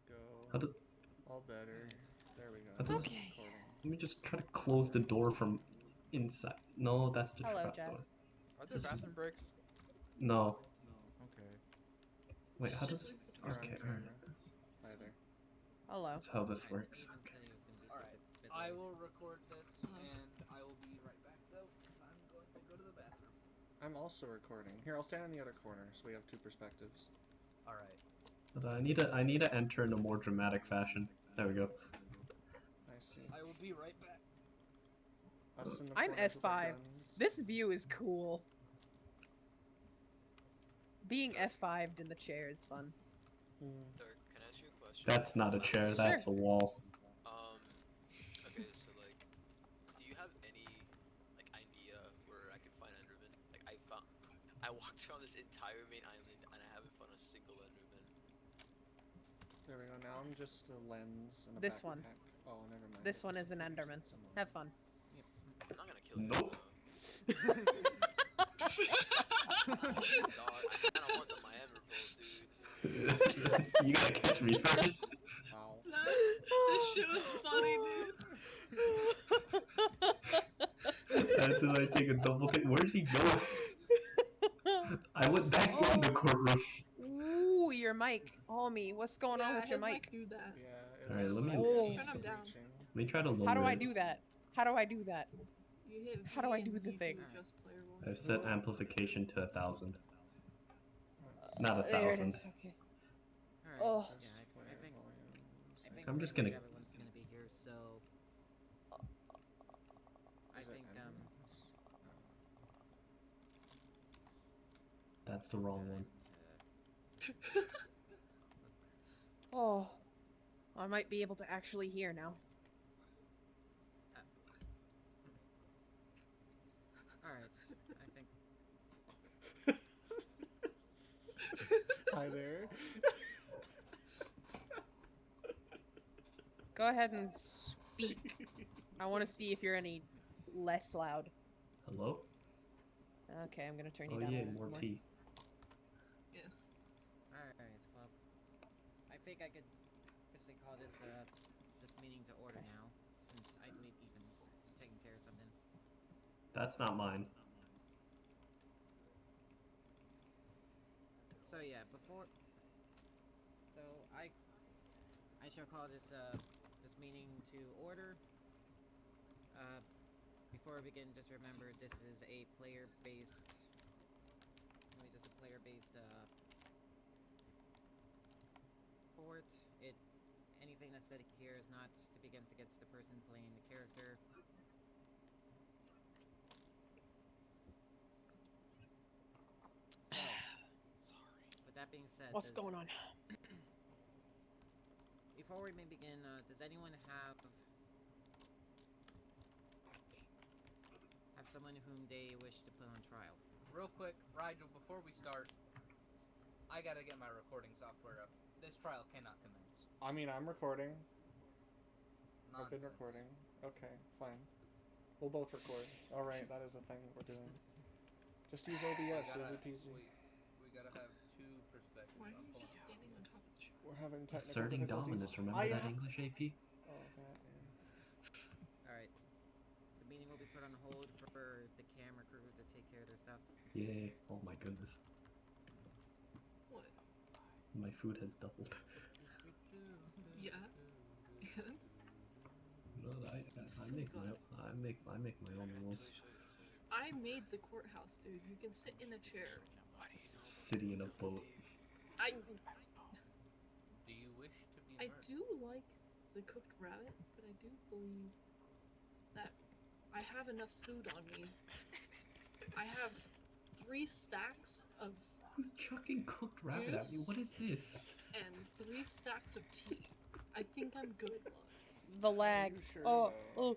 go. How does? All better. There we How go. does? Okay. Let me just try to close the door from inside. No, that's the Hello, trap Jess. door. Are there This is- bathroom breaks? No. Okay. Wait, how does? Just leave the door You're on Okay, camera. alright. Hi there. Hello. That's how this works. Alright, I will record this and I will be right back though, because I'm going to go to the bathroom. I'm also recording. Here, I'll stand in the other corner so we have two perspectives. Alright. But I need to enter in a more dramatic fashion. There we go. I see. I will be right back. Us in the I'm corners with our F5. guns. This view is cool. Being F5'd in the chair is fun. Dirk, can I ask you a question? That's not a chair. Sure. That's a wall. Okay, so like, do you have any like idea where I can find Enderman? Like, I walked around this entire main island and I haven't found a single Enderman. There we go. Now I'm just a lens and a This backpack. one. Oh, never mind. This one is an Enderman. Have fun. I'm not gonna kill you. Nope. Dog, I kinda want the Miami Pearl, dude. You gotta catch me first. Ow. This shit was funny, dude. After I take a double hit, where's he going? I went back in the courtroom. Ooh, your mic. Homie, what's going on with your his mic? do that. Yeah. Alright, let me- Oh. Turn him down. Let me try to lower How do I it. do that? How do I do that? You hit How do I V do and the you thing? Just player I've set amplification to 1,000. Not There it 1,000. is. Okay. Alright, Oh. yeah, I think I'm just gonna- everyone's gonna be here, so I think That's the wrong one. Oh. I might be able to actually hear now. Alright, I think Hi there. Go ahead and speak. I want to see if you're any less loud. Hello? Okay, I'm gonna turn you Oh down a yeah, little more more. tea. Yes. alright, well I think I could officially call this this meeting to order now, since I believe Ethan's just taking care of something. That's not mine. So yeah, I shall call this this meeting to order. Before we begin, just remember this is a player-based fort. Anything that's said here is not to be against the person playing the character. So, with that being said, What's going on? before we may begin, does anyone have someone whom they wish to put on trial? Real quick, Rigel, before we start, I gotta get my recording software up. This trial cannot commence. I mean, I'm recording. I've been Nonsense. recording. Okay, fine. We'll both record. Alright, that is a thing we're doing. Just use OBS, easy peasy. We gotta have two perspectives. Why are I'm you pulling just it up. standing on top of the chair? We're having technical Asserting difficulties. dominance, remember I that ha- English AP? Oh, that, yeah. Alright. The meeting will be put on hold for the camera crew to take care of their stuff. Yay. Oh my goodness. What? My food has doubled. Yeah. And? No, I make my own rules. I made the courthouse, dude. You can sit in a chair. Sitting in a boat. I Do you wish to be I murdered? do like the cooked rabbit, but I do believe that I have enough food on me. I have 3 stacks of Who's chucking cooked rabbit at me? Juice? What is this? and 3 stacks of tea. I think I'm good, love. The lag. you sure, Oh, though? oh.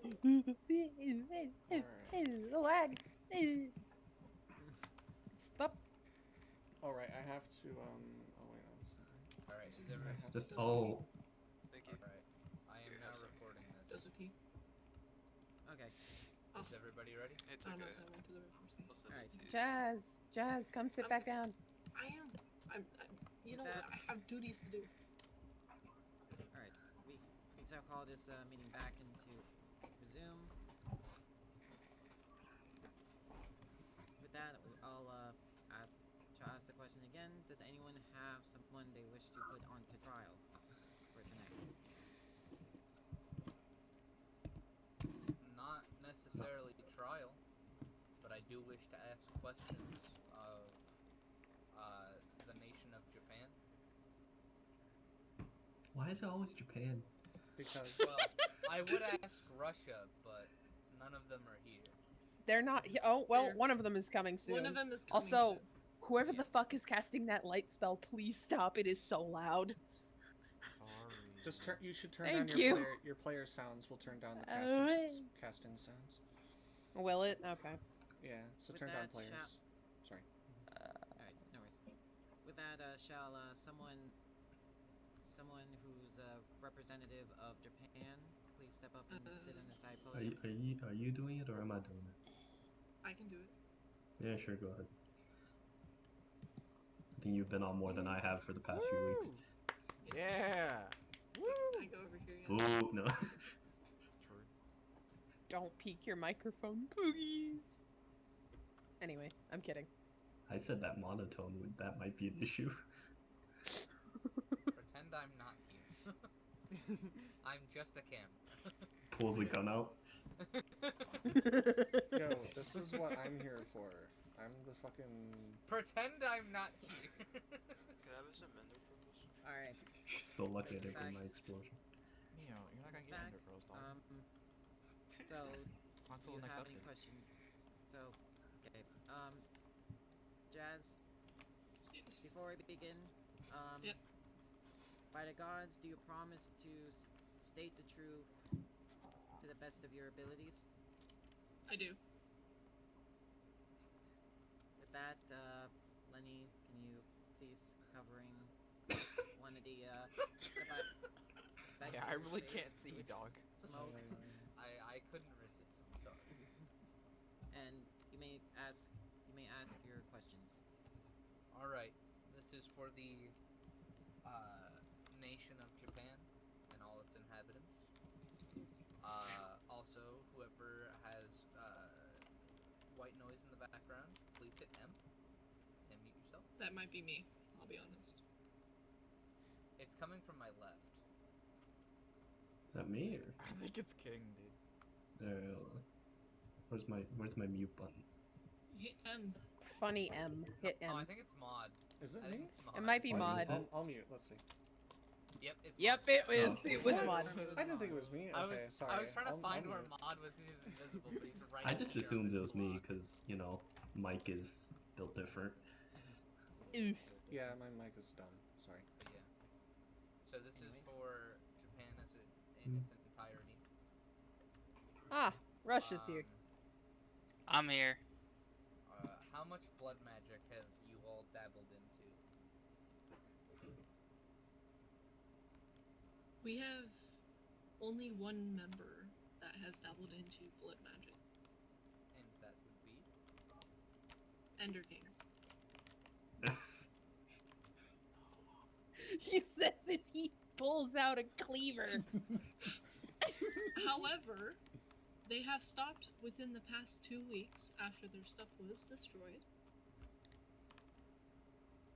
The lag. Stop. Alright, I have to, oh wait, I'm sorry. Alright, is everyone... Just oh. Thank you. Alright, I am now recording this. Does a tea? Okay. Oh, Is everybody ready? It's I don't know okay. if I went to the river scene. We'll send Alright. it to you. Jazz, come sit back down. I am. I'm you know what? I have duties to do. to call this meeting back into resume. With that, I'll ask the question again. Does anyone have someone they wish to put onto trial for tonight? Not necessarily trial, but I do wish to ask questions of the nation of Japan. Why is it always Japan? Because Well, I would ask Russia, but none of them are here. They're not. Oh well, They're- one of them is coming soon. One of them is coming Also, soon. whoever the fuck is casting that light spell, please stop. It is so loud. just turn. You should turn Thank down your you. player sounds. Will turn down the Alright. casting sounds. Will it? Okay. Yeah. So With turn down that, players. shall- Sorry. Alright, no worries. With that, shall someone who's a representative of Japan please step up and sit on the side podium? Are you doing it or am I doing it? I can do it. Yeah, sure, go ahead. I think you've been on more than I have for the past few weeks. Yeah. I go over here. Yeah. Ooh, no. True. Don't peek your microphone, please. Anyway, I'm kidding. I said that monotone, that might be an issue. Pretend I'm not here. I'm just a camera. Pulls a gun out. Yo, this is what I'm here for. I'm the fucking. Pretend I'm not here. Can I have some ender purples? Alright, So lucky I It's didn't get back. my explosion. You know, you're not gonna it's get back. Ender Pearls, dog. So, Not do till you next have any update. questions? So, okay, Jazz, Yes. before we begin, Yep. by the gods, do you promise to state the truth to the best of your abilities? I do. With that, Lenny, can you cease covering one of the Yeah, I really can't see, with dog. smoke? I couldn't resist. I'm sorry. And you may ask your questions. All right. This is for the nation of Japan and all its inhabitants. Also, whoever has white noise in the background, please hit M and mute yourself. That might be me. I'll be honest. It's coming from my left. Is that me or? I think it's King, dude. Where's my mute button? Hit M. Funny M. Hit M. Oh, I think it's Mod. Is it I think me? it's Mod. It might be What Mod. is it? I'll mute. Let's see. Yep, it's Yep, Mod. it was. It was What? Mod. I didn't think it was me. I Okay, was sorry. I was trying to I'll find where mute. Mod was because he's invisible, but he's right. I just here on assumed it this was me block. because, you know, Mike is built different. Oof. Yeah, my mic is dumb. Sorry. But yeah. So this is Anyways. for Japan as in its entirety. Ah, Rush is here. I'm here. How much blood magic have you all dabbled into? We have only one member that has dabbled into blood magic. And that would be? Ender King. He says as he pulls out a cleaver. However, they have stopped within the past 2 weeks after their stuff was destroyed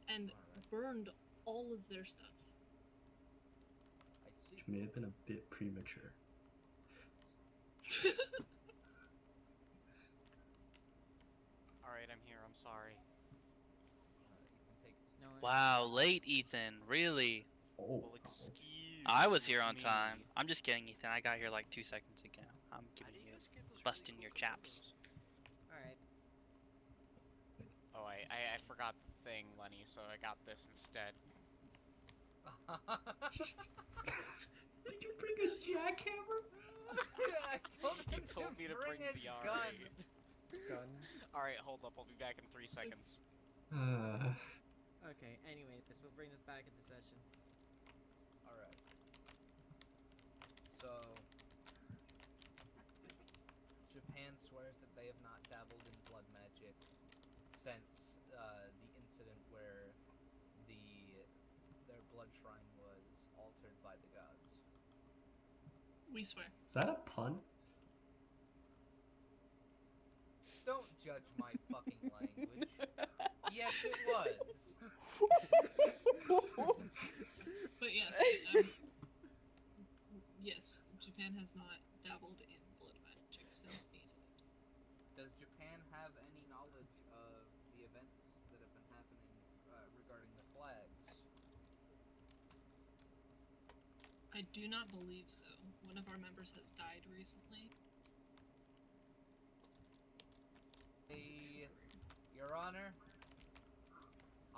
and Alright. burned all of their stuff. I see. Which may have been a bit premature. Alright, I'm here. I'm sorry. Ethan, take a seat. No worries. Wow, late, Ethan. Really? Oh, Well, I was here on time. I'm just kidding, Ethan. I got here like 2 seconds ago. I'm How giving do you you guys get those busting really your cool chaps. Alright. Oh, I forgot the thing, Lenny, so I got this instead. did you bring a jackhammer? I told He him told me to bring a the gun. Gun. Alright, hold up, I'll be back in 3 seconds. Okay, anyway, this will bring us back into session. Alright. So, Japan swears that they have not dabbled in blood magic since the incident where their blood shrine was altered by the gods. We swear. Is that a pun? Don't judge my fucking language. Yes, it was. But yes, yes, Japan has not dabbled in blood magic since these events. Does Japan have any knowledge of the events that have been happening regarding the flags? I do not believe so. One of our members has died recently. Your Honor,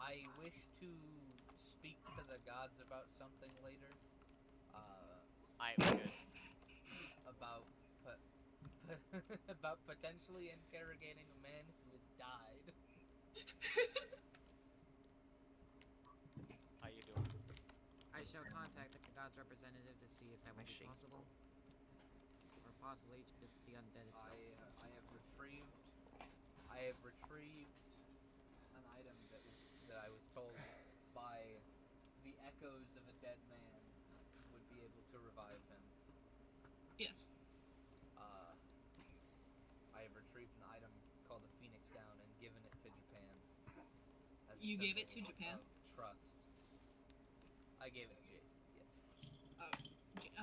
I wish to speak to the gods about something later. I good. About about potentially interrogating a man who has died. How you doing? I shall contact the god's representative to see if that would be possible. Or possibly just the undead itself. I have retrieved an item that I was told by the echoes of a dead man would be able to revive him. Yes. I have retrieved an item called the Phoenix Down and given it to Japan. As a You gave it symbol to Japan? of trust. I gave it to Jason, yes. Okay.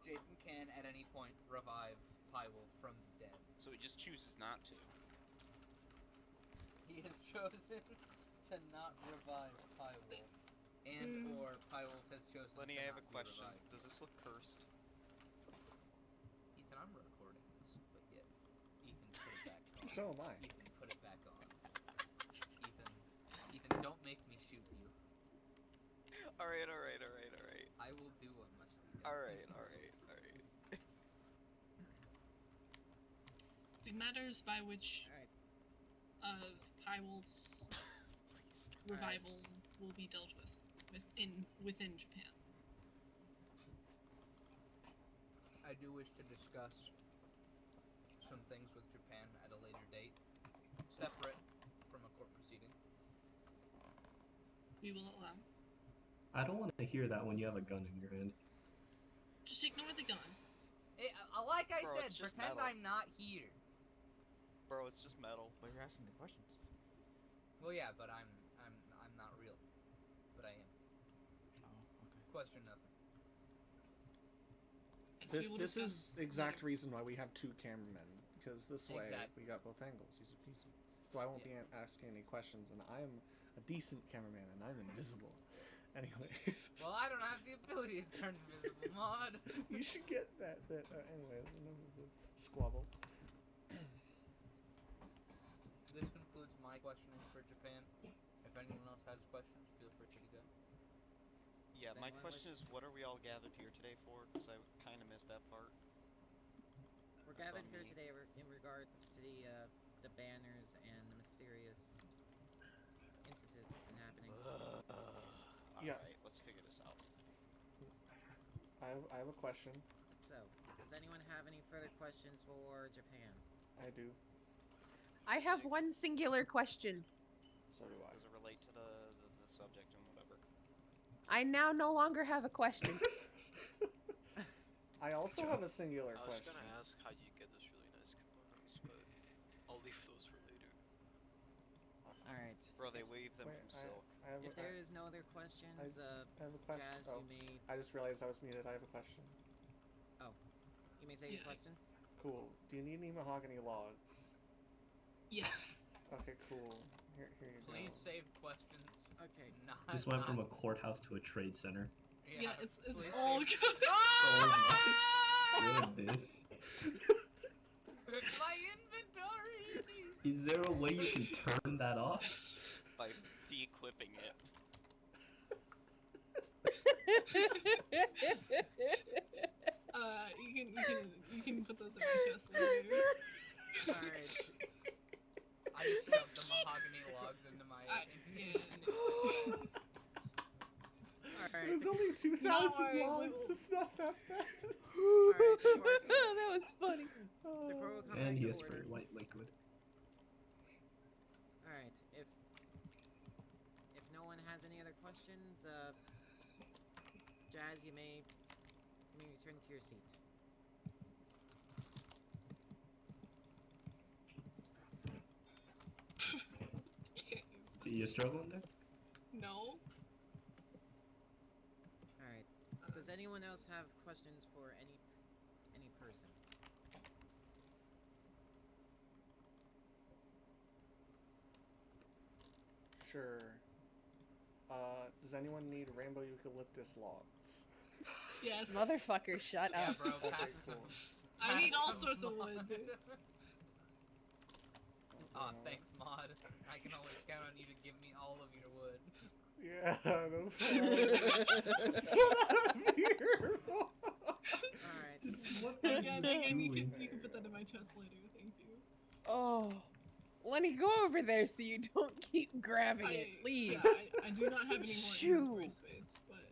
Jason can, at any point, revive Pywolf from the dead. So he just chooses not to. He has chosen to not revive Pywolf. And or Pywolf has chosen Lenny, to I have not a question. be revived. Does this look cursed? Ethan, I'm recording this, but yet Ethan, put it back on. So am I. Ethan, put it back on. Ethan, don't make me shoot you. Alright. I will do what must be done. Alright. The matters by which Alright. of Pywolf's revival will be dealt with within Japan. I do wish to discuss some things with Japan at a later date, separate from a court proceeding. We will allow. I don't want to hear that when you have a gun in your hand. Just ignore the gun. Like I Bro, said, it's just pretend metal. I'm not here. Bro, it's just metal. But you're asking the questions. Well, yeah, but I'm not real. But I am. Oh, okay. Question nothing. Yes, we will This is discuss the exact later. reason why we have two cameramen, because this way Exactly. we got both angles. Easy peasy. So I won't be asking any questions, and I am a decent cameraman, and I'm invisible. Anyway. Well, I don't have the ability to turn invisible, mod. You should get that. Anyways, enough of the squabble. This concludes my questioning for Japan. If anyone else has questions, feel free to go. Yeah, Does my anyone question wish- is, what are we all gathered here today for? Because I kind of missed that part. We're That's gathered on here me. today in regards to the banners and the mysterious instances that's been happening. Yeah. Alright, let's figure this out. I have a question. So, does anyone have any further questions for Japan? I do. I have one singular question. So do I. Does it relate to the subject and whatever? I now no longer have a question. I also have a singular I was question. gonna ask how you get those really nice kimonos, but I'll leave those for later. Alright. Bro, they weave them Wait, from silk. I have If there is no other questions, I have a question. Jazz, Oh, you may I just realized I was muted. I have a question. say your Yeah. question. Cool. Do you need any mahogany logs? Yes. Okay, cool. Here you Please go. save questions. Okay. Not. Just went from a not- courthouse to a trade center. Yeah, it's please all save- good. Oh my goodness. My inventory. Is there a way you can turn that off? By de-equipping it. You can put those in my chest later. Alright. I shoved the mahogany logs into my. Alright. It was only 2,000 worry, we logs. will- It's not that bad. Alright, That was funny. the crow will come And back he to has order. spray white liquid. Alright, if no one has any other questions, Jazz, you may You may return to your seat. You struggling there? No. Alright. Does anyone else have questions for any person? Sure. Does anyone need rainbow eucalyptus logs? Yes. Motherfucker, shut Yeah, up. bro. Okay, pass cool. some- I need pass all some sorts of mod. wood, dude. Aw, thanks, mod. I can always count on you to give me all of your wood. Yeah, no problem. That's what I'm here for. Alright. What are Yeah, you Megan, you doing? can put that in my chest later. Thank you. Oh. Lenny, go over there so you don't keep grabbing it. Leave. Yeah, I do not have any more inventory Shoo. space, but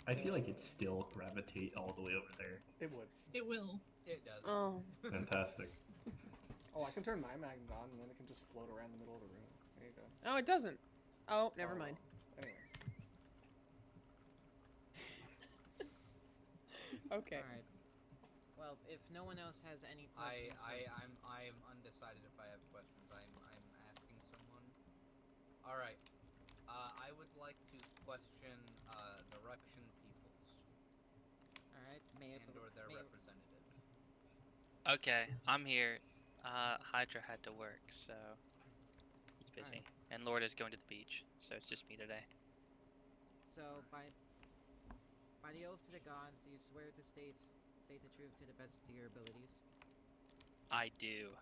I feel like it still gravitate all the way over there. It would. it will. It does. Oh. Fantastic. Oh, I can turn my magnet on and then it can just float around the middle of the room. There you go. Oh, it doesn't. Oh, never mind. Anyways. Okay. Alright. Well, if no one else has any questions. I am undecided if I have questions. I'm asking someone. All right. I would like to question the Russian peoples Alright, may I and or their may- representative. Okay, I'm here. Hydra had to work, so it's busy. And Lord is going to the beach, so it's just me today. So, by the oath to the gods, do you swear to state the truth to the best of your abilities? I do.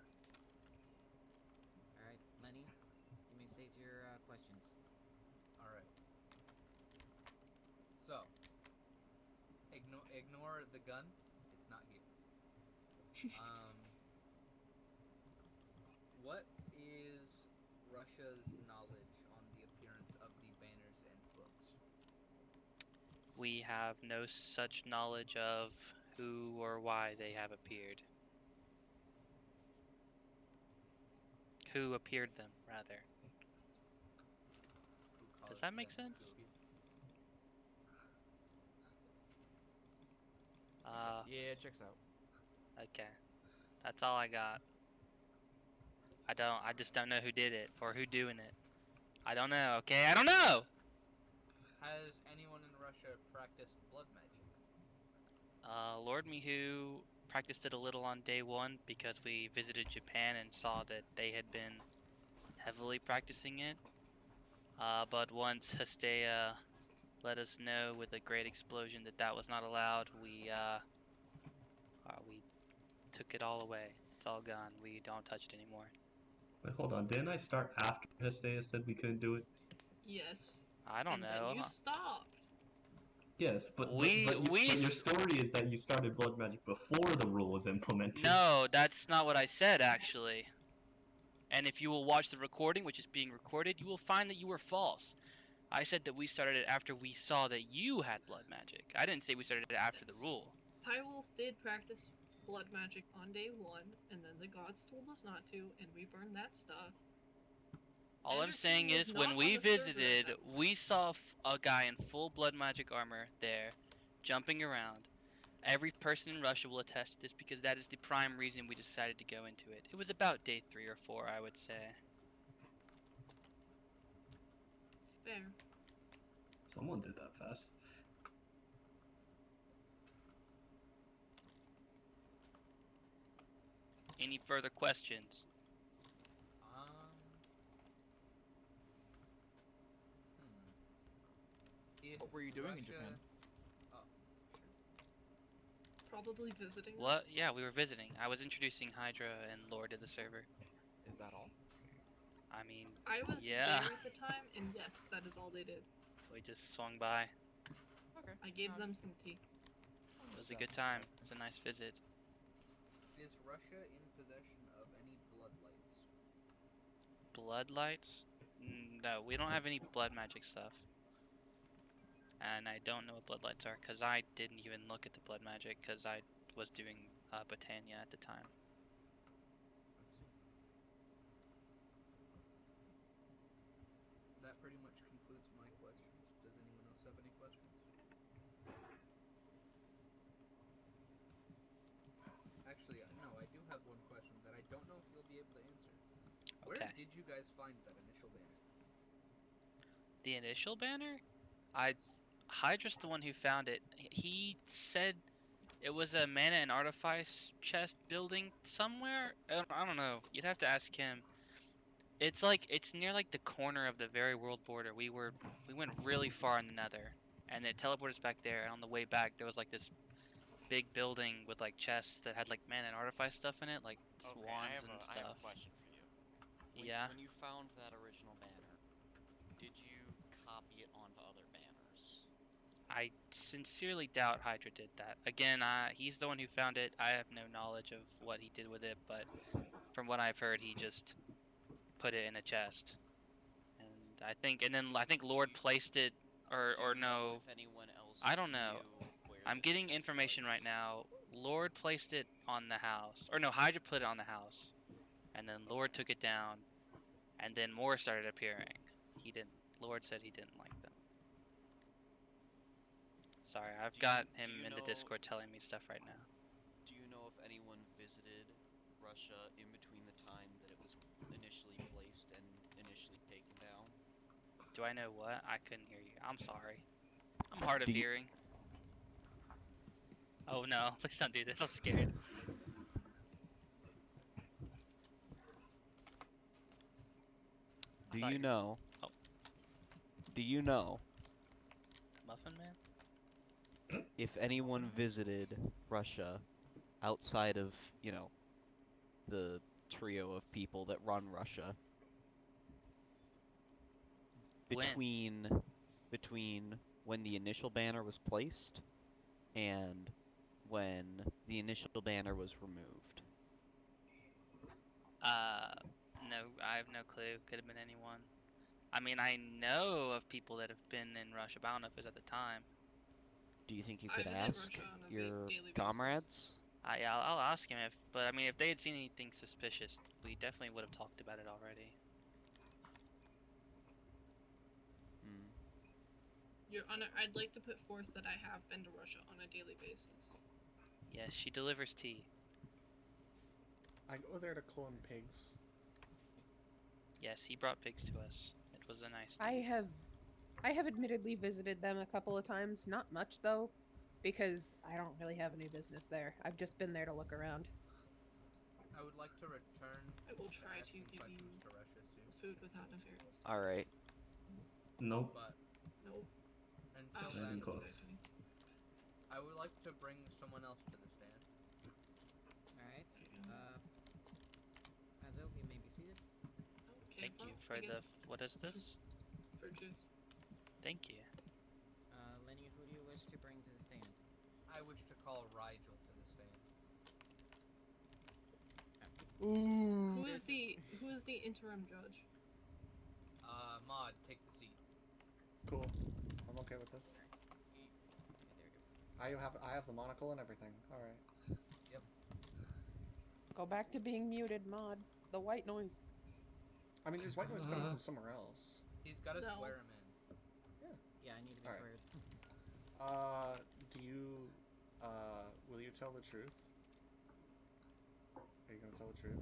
Alright, Lenny, you may state your questions. All right. So, ignore the gun. It's not here. What is Russia's knowledge on the appearance of the banners and books? We have no such knowledge of who or why they have appeared. Who appeared them, rather. Who Does caused that make them to sense? appear? Yeah, it checks out. Okay. That's all I got. I just don't know who did it, or who doing it. I don't know, okay? I don't know! Has anyone in Russia practiced blood magic? Lord Mihu practiced it a little on day one because we visited Japan and saw that they had been heavily practicing it. But once Hestea let us know with a great explosion that that was not allowed, we took it all away. It's all gone. We don't touch it anymore. Wait, hold on. Didn't I start after Hestea said we couldn't do it? Yes. I don't And know. then you stopped. Yes, but We- but your story is that you started blood magic before the rule was implemented. No, that's not what I said, actually. And if you will watch the recording, which is being recorded, you will find that you were false. I said that we started it after we saw that you had blood magic. I didn't say we started it after the rule. Pyrewolf did practice blood magic on day one, and then the gods told us not to, and we burned that stuff. All I'm Anderson saying was is, not when on we the server at visited, that point. we saw a guy in full blood magic armor there, jumping around. Every person in Russia will attest to this because that is the prime reason we decided to go into it. It was about day 3 or 4, I would say. Fair. Someone did that fast. Any further questions? If What were you doing in Russia- Japan? Oh, Probably visiting. them. What? Yeah, we were visiting. I was introducing Hydra and Lord to the server. Is that all? I mean, I was yeah. there at the time, and yes, that is all they did. we just swung by. Okay. I gave them some tea. It was a good time. It was a nice visit. Is Russia in possession of any bloodlights? Bloodlights? No, we don't have any blood magic stuff. And I don't know what bloodlights are, because I didn't even look at the blood magic, because I was doing Botania at the time. I see. That pretty much concludes my questions. Does anyone else have any questions? don't know if you'll be able to answer. Where Okay. did you guys find that initial banner? The initial banner? Hydra's the one who found it. He said it was a mana and artifice chest building somewhere. I don't know. You'd have to ask him. It's near like the corner of the very world border. We went really far in the nether, and it teleported us back there. And on the way back, there was like this big building with like chests that had like mana and artifice stuff in it, like Okay, wands and I have stuff. a question for you. Yeah. When you found that original banner, did you copy it onto other banners? I sincerely doubt Hydra did that. Again, he's the one who found it. I have no knowledge of what he did with it, but from what I've heard, he just put it in a chest. And I think Lord placed it, or Do you know no, if anyone else I don't know. knew where I'm this getting chest information was? right now. Lord placed it on the house, or no, Hydra put it on the house, and then Lord took it down, and then more started appearing. He didn't. Lord said he didn't like them. Sorry, I've got him in the Discord telling me stuff right now. Do you know if anyone visited Russia in between the time that it was initially placed and initially taken down? Do I know what? I couldn't hear you. I'm sorry. I'm hard of hearing. Oh no, please don't do this. I'm scared. Do you know? Oh. Do you know Muffin Man? if anyone visited Russia outside of, you know, the trio of people that run Russia? Between when the initial banner was placed and when the initial banner was removed. No, I have no clue. Could have been anyone. I mean, I know of people that have been in Russia, but I don't know if it was at the time. Do you think you I could was in ask Russia on a your daily basis. comrades? I'll ask him but I mean, if they had seen anything suspicious, we definitely would have talked about it already. Hmm. Your Honor, I'd like to put forth that I have been to Russia on a daily basis. Yes, she delivers tea. I go there to clone pigs. Yes, he brought pigs to us. It was a nice I deed. have admittedly visited them a couple of times, not much though, because I don't really have any business there. I've just been there to look around. I would like to return. I will try to asking give you questions to Russia soon. food without nefarious. Alright. Nope. But Nope. until Not even then, close. I would like to bring someone else to the stand. Alright. Azo, you may be seated. Okay, Thank you well, for I the. guess What is this? for juice. Thank you. Lenny, who do you wish to bring to the stand? I wish to call Rigel to the stand. Ooh. Who is the interim judge? Mod, take the seat. Cool. I'm okay with this. Okay, there we go. I have the monocle and everything. All right. Yep. Go back to being muted, Mod. The white noise. I mean, there's white noise coming from somewhere else. He's got to No. swear him in. Yeah, I need to be Alright. sweared. Do you, will you tell the truth? Are you gonna tell the truth?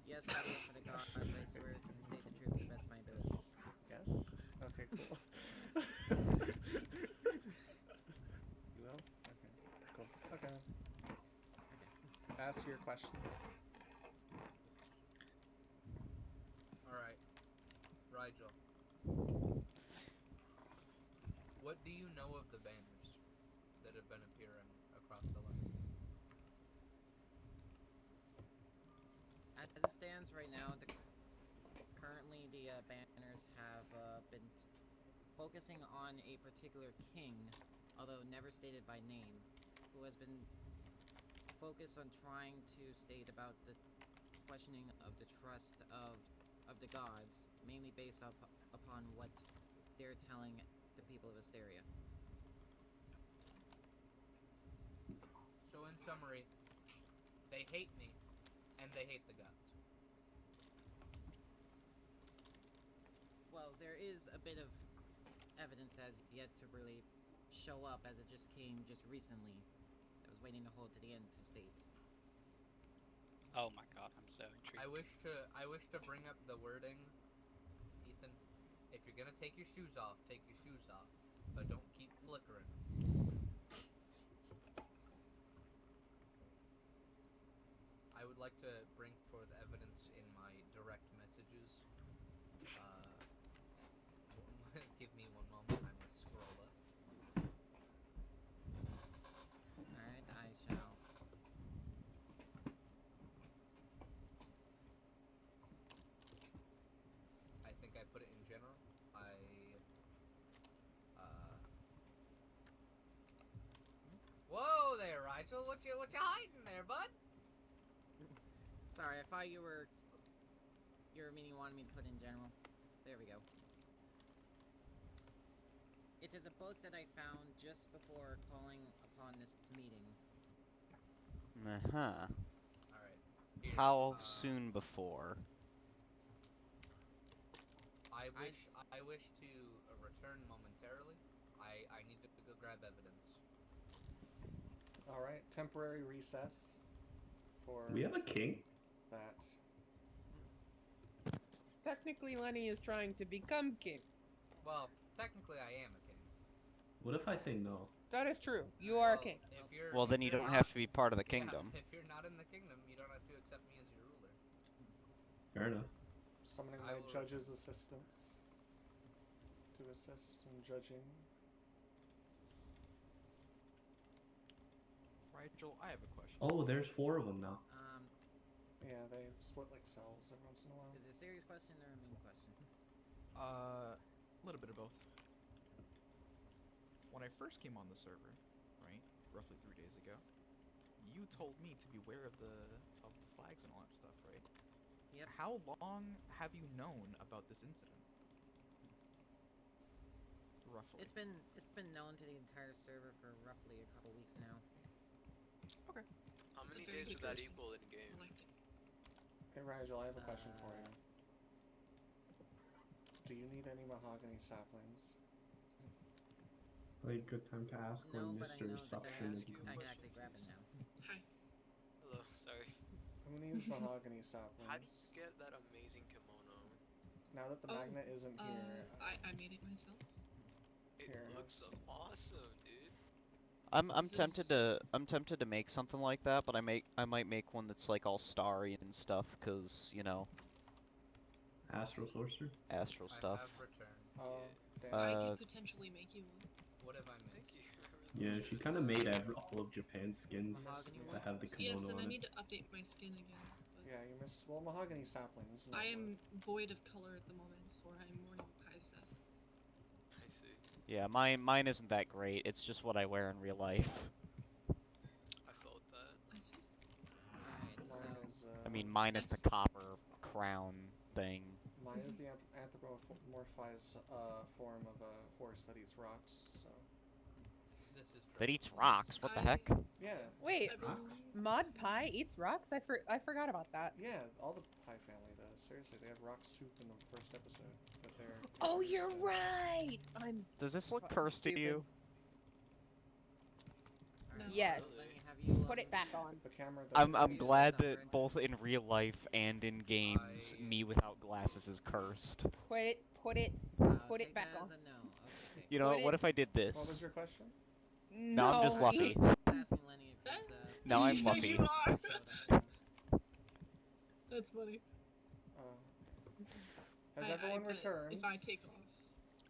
Yes, I will for the gods. I swear to state the truth to the best of my abilities. Yes? Okay, cool. You will? Okay, cool. Okay. Ask your questions. Alright. Rigel. What do you know of the banners that have been appearing across the land? As it stands right now, currently the banners have been focusing on a particular king, although never stated by name, who has been focused on trying to state about the questioning of the trust of the gods, mainly based upon what they're telling the people of Asteria. So in summary, they hate me, and they hate the gods. Well, there is a bit of evidence as yet to really show up, as it just came just recently. I was waiting to hold to the end to state. Oh my god, I'm so intrigued. I wish to bring up the wording, Ethan. If you're gonna take your shoes off, take your shoes off, but don't keep flickering. I would like to bring forth evidence in my direct messages. Give me one moment. I will scroll up. Alright, I shall. I think I put it in general. Whoa there, Rigel. What you hiding there, bud? Sorry, I thought you were meaning wanted me to put in general. There we go. It is a book that I found just before calling upon this meeting. Uh-huh. Alright. How soon before? I wish to return momentarily. I need to go grab evidence. Alright, temporary recess for Do we have a king? that. Technically, Lenny is trying to become king. Well, technically I am a king. What if I say no? That is true. You are a king. Well, then you don't have to be part of the kingdom. If you're not in the kingdom, you don't have to accept me as your ruler. Fair enough. Summoning I my will- judge's assistants to assist in judging. Rigel, I have a question. Oh, there's 4 of them now. Yeah, they split like cells every once in a while. Is it a serious question or a mean question? A little bit of both. When I first came on the server, right, roughly 3 days ago, you told me to beware of the flags and all that stuff, right? Yep. How long have you known about this incident? Roughly. It's been known to the entire server for roughly a couple weeks now. Okay. How That's a many very days good would that question. equal in game? I like it. Hey Rigel, I have a question for you. Do you need any mahogany saplings? Like, good time to ask No, when but I Mr. know that Reception is. I can actually grab it now. Hi. Hello, sorry. I'm gonna use mahogany How do saplings. you get that amazing kimono? Now that the Oh, magnet isn't here, I made it myself. It Here, looks so awesome, dude. I'm This tempted is- to make something like that, but I might make one that's like all starry and stuff, cause you know, Astral Sorcerer? astral I stuff. have returned. oh damn. I Uh, could potentially make you one. What have I Thank missed? you. Yeah, she kind of made all of Japan's skins Mahogany that have the kimono Yes, and on I it. need to update my skin again. But Yeah, you missed. Well, mahogany saplings. I am void of color at the moment, or I'm mourning pie stuff. I see. yeah, mine isn't that great. It's just what I wear in real life. I felt that. I see. Alright, so Mine is. I mean, minus the Sense. copper crown thing. Mine is the anthropomorphized form of a horse that eats rocks. So This is true. That eats rocks. What the I- heck? yeah, Wait, I Rocks? believe- Mod Pie eats rocks? I forgot about that. yeah. All the pie family does. Seriously, they have rock soup in the first episode, but they're. Oh, you're instead. right. I'm. Does this look Fucking cursed to stupid. you? alright, No. Yes. so Lenny, have you, Put it back on. The camera. I'm doesn't- glad Stop that right both in real life and in games, I- me without glasses is cursed. Put it. Put it take back that on. as a no. Okay. You know Put what it- if I did What was this? your question? No, I'm just lucky. Asking Lenny if he's No, I'm Yeah, lucky. you are. showed up. That's funny. Has I everyone put returned? If I take off.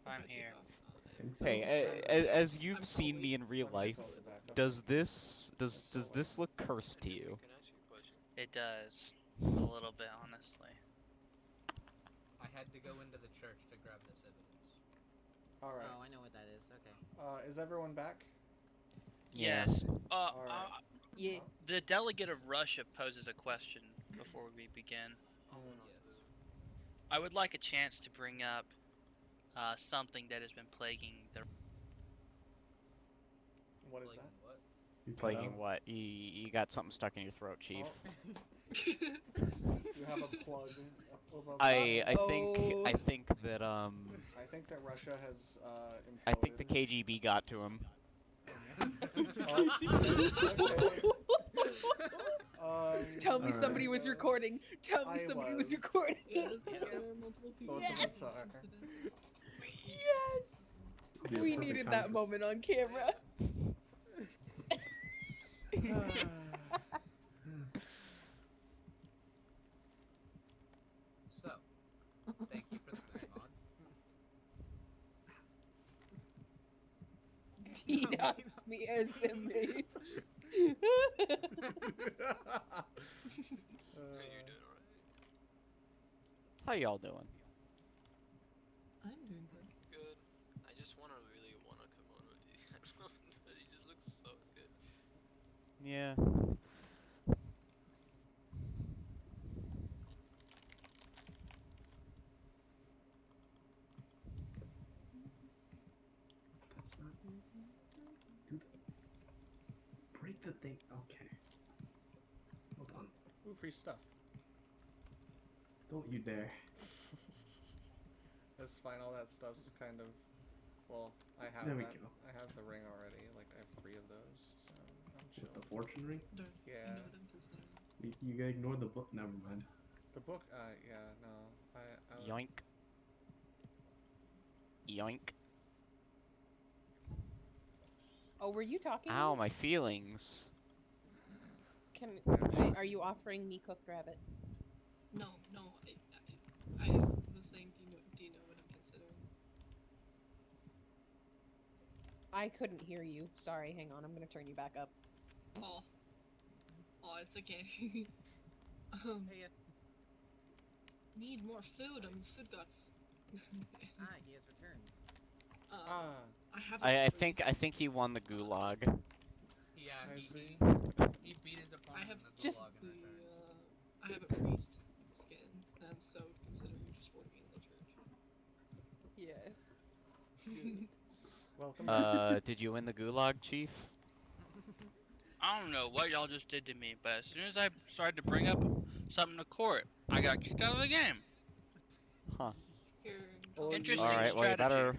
If I'm I take here. off. I think so. Hey, as you've I'm seen fully- me in real Let me life, solve it back up. does this That's look cursed to you? Can I ask you a question? It does. A little bit, honestly. I had to go into the church to grab this evidence. All right. Oh, I know what that is. Okay. Is everyone back? Yes. Alright. Yeah. The delegate of Russia poses a question before we begin. Yes. I would like a chance to bring up something that has been plaguing the. What is Like that? what? You cut Plaguing out. what? You got something stuck in your throat, Chief. You have a plug above. I Oh. think that I think that Russia has imploded. I think the KGB got to him. Oh, okay. Tell me Alright. somebody was recording. Tell me I somebody was was. recording. Yes, there are multiple people. Both of Yes! us are. Yes! Be a We perfect needed time that for- moment on camera. So, thank you for the move on. Dean asked me as SMH. Hey, you're doing alright. How y'all doing? I'm doing good. Good. I just really wanna come on with you. I don't know, he just looks so good. Yeah. That's not. Do the. Break the thing. Okay. Hold on. Ooh, free stuff. Don't you dare. That's fine. All that stuff's kind of. Well, I have There we that. go. I have the ring already. Like I have 3 of those, so I'm chill. With the fortune ring? Don't Yeah. you know what I'm considering? You gotta ignore the book. Never mind. The book. Yeah. No. I. Yoink. Yoink. Oh, were you talking? to Ow, me? my feelings. Are you offering me cooked rabbit? No, no. I was saying, do you know what I'm considering? I couldn't hear you. Sorry, hang on. I'm gonna turn you back up. Oh, it's okay. Hey, Need more food. I'm a food god. he has returned. I have. I think he won the gulag. Yeah, I he see. beat his opponent I have in the just gulag in return. I have a priest skin, and I'm so considering just working in the church. Yes. Welcome. Did you win the gulag, Chief? I don't know what y'all just did to me, but as soon as I started to bring up something to court, I got kicked out of the game. Huh. Here. Well, Interesting All right. Well, you strategy. better. Alright.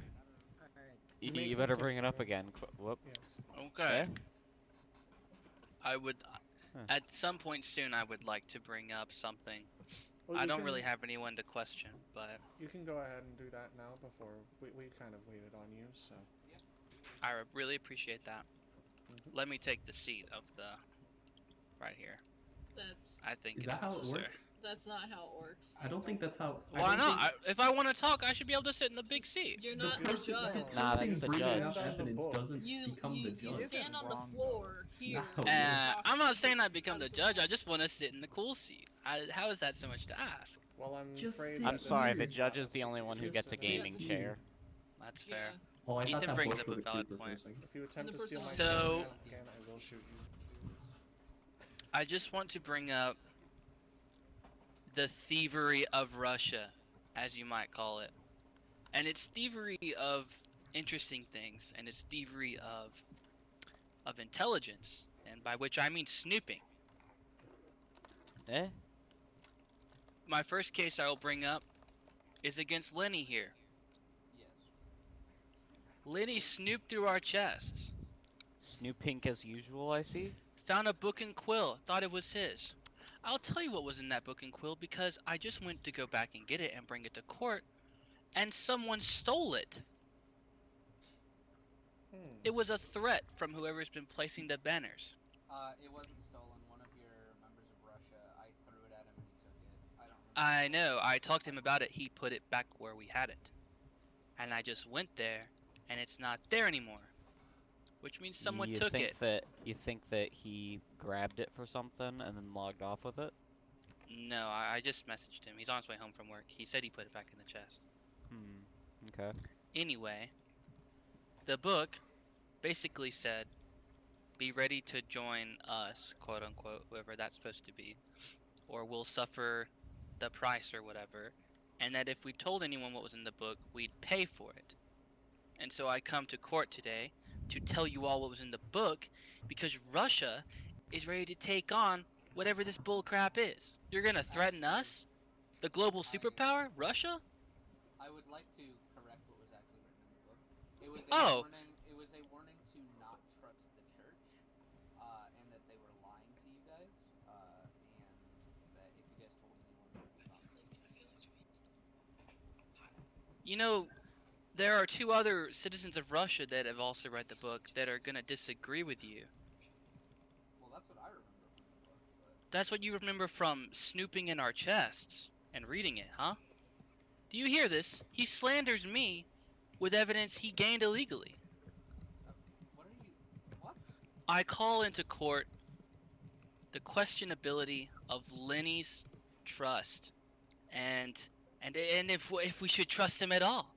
You may You better bring it continue. up again. Whoop. Yes. Okay. Eh? I would, Huh. at some point soon, I would like to bring up something. Well, I you don't can- really have anyone to question, but You can go ahead and do that now before we kind of waited on you, so. I really appreciate that. Mhm. Let me take the seat of the right here. That's I think Is it's that how it necessary. works? that's not how it works. I don't think that's how. Why not? If I want to talk, I should be able to sit in the big seat. You're The not the person, judge. the Nah, person that's the bringing judge. out Stand on the evidence book. doesn't You become the judge. stand on the wrong, floor here. No. I'm not saying I become the judge. I just want to sit in the cool seat. How is that so much to ask? Well, I'm Just afraid. sit that I'm this sorry. is The judge not is a the only secret. one who This gets a is gaming Yeah. chair. That's Yeah. fair. Oh, I Ethan thought that brings worked up for a the valid creeper for a point. second. If you attempt And to the steal my person- So- camera again, I will shoot you. I just want to bring up the thievery of Russia, as you might call it. And it's thievery of interesting things, and it's thievery of intelligence, and by which I mean snooping. Eh? My first case I will bring up is against Lenny here. Yes. Lenny snooped through our chests, Snoop Pink as usual, I see. found a book and quill, thought it was his. I'll tell you what was in that book and quill because I just went to go back and get it and bring it to court, and someone stole it. It was a threat from whoever's been placing the banners. It wasn't stolen. One of your members of Russia, I threw it at him and he took it. I don't remember. I know, I talked to him about it, he put it back where we had it. And I just went there, and it's not there anymore. Which means someone you took think it. That, you think that he grabbed it for something and then logged off with it? No, I just messaged him. He's on his way home from work. He said he put it back in the chest. Okay. Anyway, the book basically said, be ready to join us, quote unquote, whoever that's supposed to be, or we'll suffer the price or whatever, and that if we told anyone what was in the book, we'd pay for it. And so I come to court today to tell you all what was in the book, because Russia is ready to take on whatever this bullcrap is. You're gonna threaten us? The global superpower? Russia? I would like to correct what was actually written in the book. It was a Oh. warning. It was a warning to not trust the church, and that they were lying to you guys. You know, there are 2 other citizens of Russia that have also read the book that are gonna disagree with you. Well, that's what I remember from the book, but That's what you remember from snooping in our chests and reading it, huh? Do you hear this? He slanders me with evidence he gained illegally. what are you? What? I call into court the questionability of Lenny's trust and if we should trust him at all.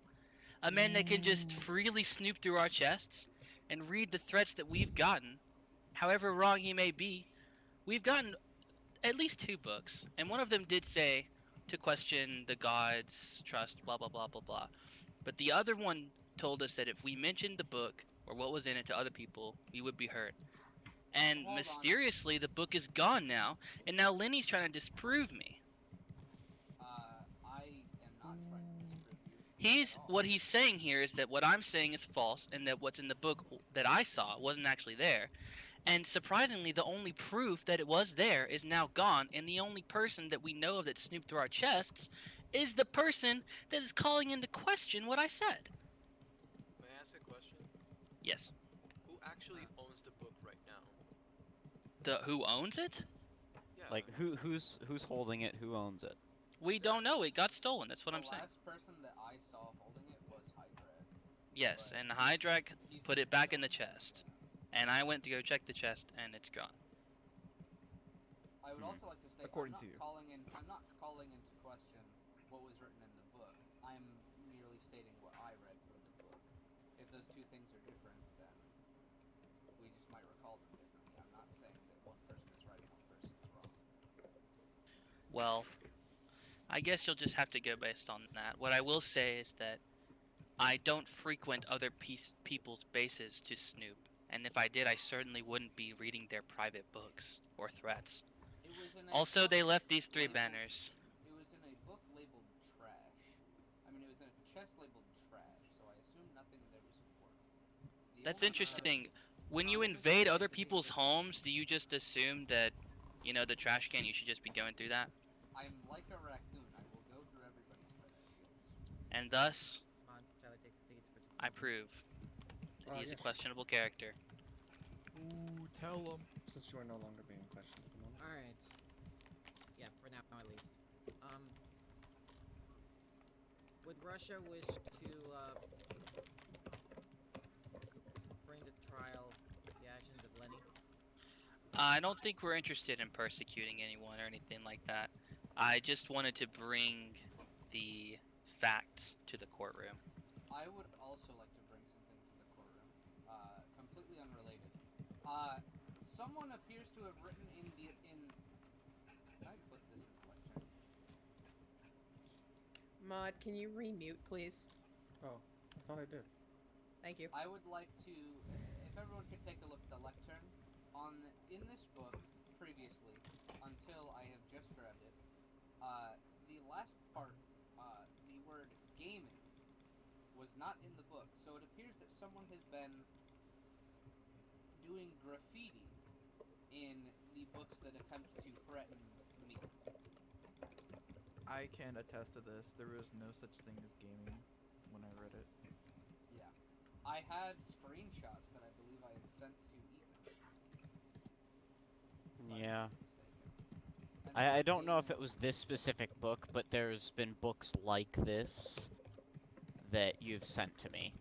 A man that can just freely snoop through our chests and read the threats that we've gotten, however wrong he may be. We've gotten at least 2 books, and one of them did say to question the gods' trust, blah blah blah blah blah. But the other one told us that if we mentioned the book or what was in it to other people, we would be hurt. And Hold on. mysteriously, the book is gone now, and now Lenny's trying to disprove me. I am not trying to disprove you. He's at all. what he's saying here is that what I'm saying is false, and that what's in the book that I saw wasn't actually there. And surprisingly, the only proof that it was there is now gone, and the only person that we know of that snooped through our chests is the person that is calling into question what I said. May I ask a question? Yes. Who actually owns the book right now? Who owns it? Yeah. Like who's holding it? Who owns it? We don't know. It got stolen. That's what I'm The saying. last person that I saw holding it was Hydrak. Yes, but and he's- Hydrak he's put it still back in the there. chest. And I went to go check the chest, and it's gone. I would also like to state According I'm to you. I'm not calling into question what was written in the book. I'm merely stating what I read from the book. If those 2 things are different, then we just might recall them differently. I'm not saying that one person is right and one person is wrong. Well, I guess you'll just have to go based on that. What I will say is that I don't frequent other people's bases to snoop. And if I did, I certainly wouldn't be reading their private books or threats. It was in a Also, book they left these 3 labeled- banners. It was in a book labeled trash. I mean, it was in a chest labeled trash, so I assume nothing in there was important. It's the That's only interesting. When No, you look at invade this. other This is people's different. homes, do you just assume that, you know, the trash can, you should just be going through that? I'm like a raccoon. I will go through everybody's trash. Yes. And thus, Come on, Charlie takes the seats. I prove that he is a yes. questionable character. Ooh, tell him. Since you are no longer being questioned at the moment. All right. Yeah, for now at least. Would Russia wish to bring to trial the actions of Lenny? I don't think we're interested in persecuting anyone or anything like that. I just wanted to bring the facts to the courtroom. I would also like to bring something to the courtroom. Completely unrelated. Someone appears to have written in. Can I put this in the lectern? Mod, can you remute, please? Oh, I thought I did. Thank you. I would like to, if everyone could take a look at the lectern, in this book, previously, until I have just grabbed it, the last part, the word gaming, was not in the book, so it appears that someone has been doing graffiti in the books that attempt to threaten me. I can attest to this. There was no such thing as gaming when I read it. Yeah. I had screenshots that I believe I had sent to Ethan. if I'm Yeah. not mistaken. And I don't know if gaming- it was this specific book, but there's been books like this that you've sent to me.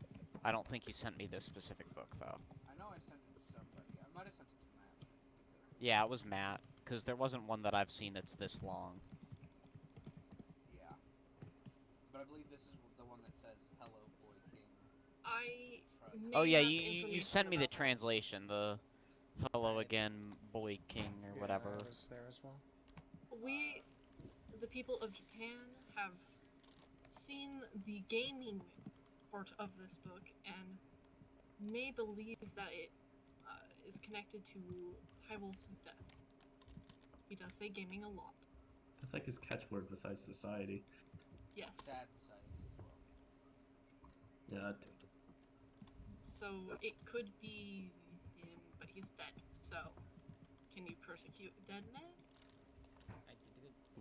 I don't think you sent me this specific book though. I know I sent it to somebody. I might have sent it to Matt. Because, Yeah, it was Matt, because there wasn't one that I've seen that's this long. yeah. But I believe this is the one that says, "Hello, Boy King." I Trust. may Oh yeah, have you information sent me the about that. translation, the "Hello Right. again, Boy King" or Yeah, whatever. I was there as well. We, the people of Japan, have seen the gaming part of this book and may believe that it is connected to Hyrule death. He does say gaming a lot. That's like his catchword besides society. Yes. Sad society as well. Yeah, that too. So it could be him, but he's dead. So, can you persecute a dead man?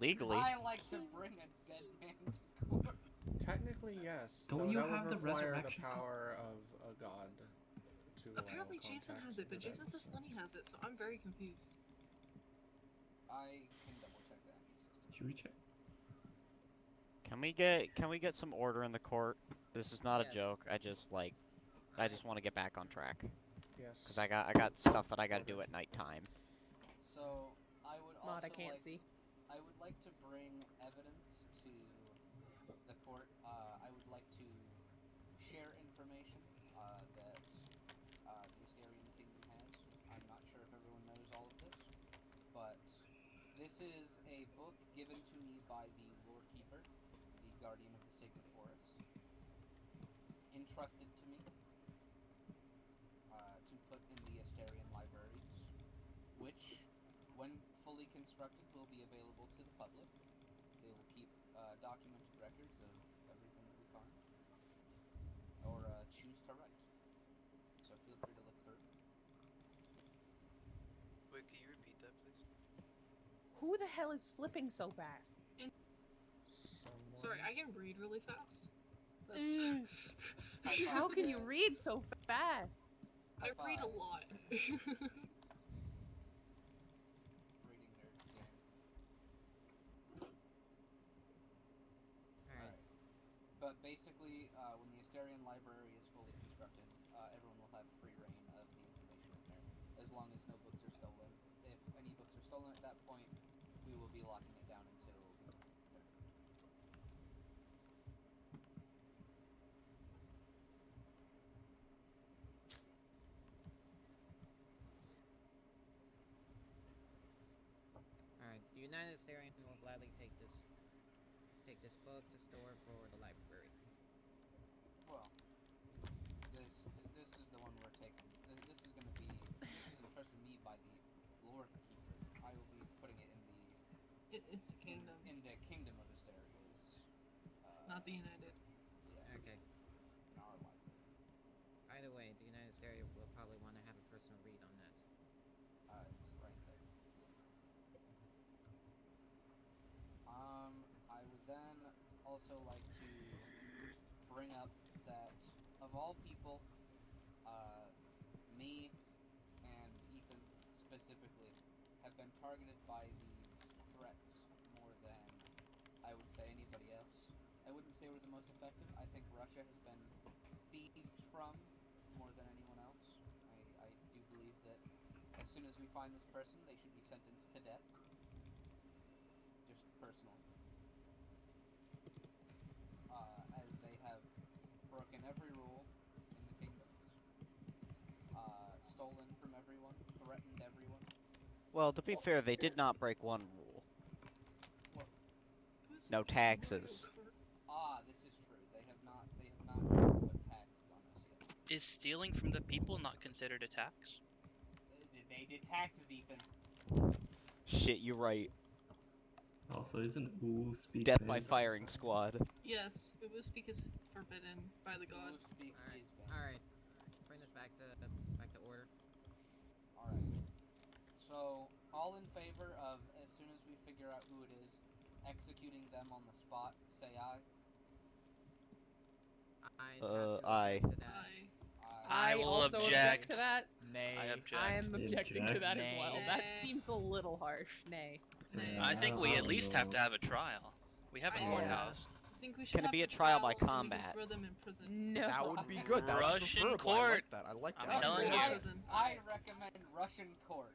Legally. I like to bring a dead man to court. Technically, yes. Don't though you that have the would require the resurrection power of a god to allow Apparently Jason contact has it, but with Jason says so- Lenny has it, so I'm very confused. I can double check the ME system. Should we check? Can we get some order in the court? This is not Yes. a joke. I just want to get back on track. Yes. Cause I got stuff that I gotta do at nighttime. So I would also Mod, I can't see. I would like to bring evidence to the court. I would like to share information that the Astarian Kingdom has. I'm not sure if everyone knows all of this, but this is a book given to me by the Lore Keeper, the Guardian of the Sacred Forest, entrusted to me to put in the Astarian libraries, which, when fully constructed, will be available to the public. They will keep documented records of everything that we find, or choose to write. So feel free to look through. Wait, can you repeat that, please? Who the hell is flipping so fast? Someone- Sorry, I can read really fast. That's, Mm. High How five, can you guys. read so fast? I High read a five. lot. Reading nerds game. Alright. But basically, when the Astarian library is fully constructed, everyone will have free reign of the information in there, as long as no books are stolen. If any books are stolen at that point, we will be locking it down until they're Alright, the United Astarian will gladly take this book to store for the library. well. This is the one we're taking. This is going to be entrusted to me by the Lore Keeper. I will be putting it in the It's the kingdom, in the kingdom of Astaria's. not the United. Yeah, Okay. in our library. Either way, the United Astarian will probably want to have a personal read on that. It's right there. I would then also like to bring up that of all people, me and Ethan specifically have been targeted by these threats more than I would say anybody else. I wouldn't say we're the most effective. I think Russia has been thieved from more than anyone else. I do believe that as soon as we find this person, they should be sentenced to death. Just personally. As they have broken every rule in the kingdoms, stolen from everyone, threatened everyone. Well, to be fair, they did not break one rule. Who's No the taxes. This is true. They have not put taxes on us yet. Is stealing from the people not considered a tax? They did taxes, Ethan. Shit, you're right. Also, isn't ooh speak? Death by bad? firing squad. Yes, it was because forbidden by the gods. Speak Alright. is bad. Alright. Bring this back to order. Alright. So, all in favor of, as soon as we figure out who it is, executing them on the spot, say aye. Aye. To that. I will also object. to that. Nay. I object. I am objecting to that as well. Nay. That seems a little harsh. Nay. Nay. I think we at least have know. to have a trial. We have a Yeah. courthouse. I think we should Can it have be a the trial by and we can combat? Throw them in prison. No. That would be good. That would be Russian preferable. I court. like that. I like that. I'm telling Throw them in you. prison. I recommend Russian court.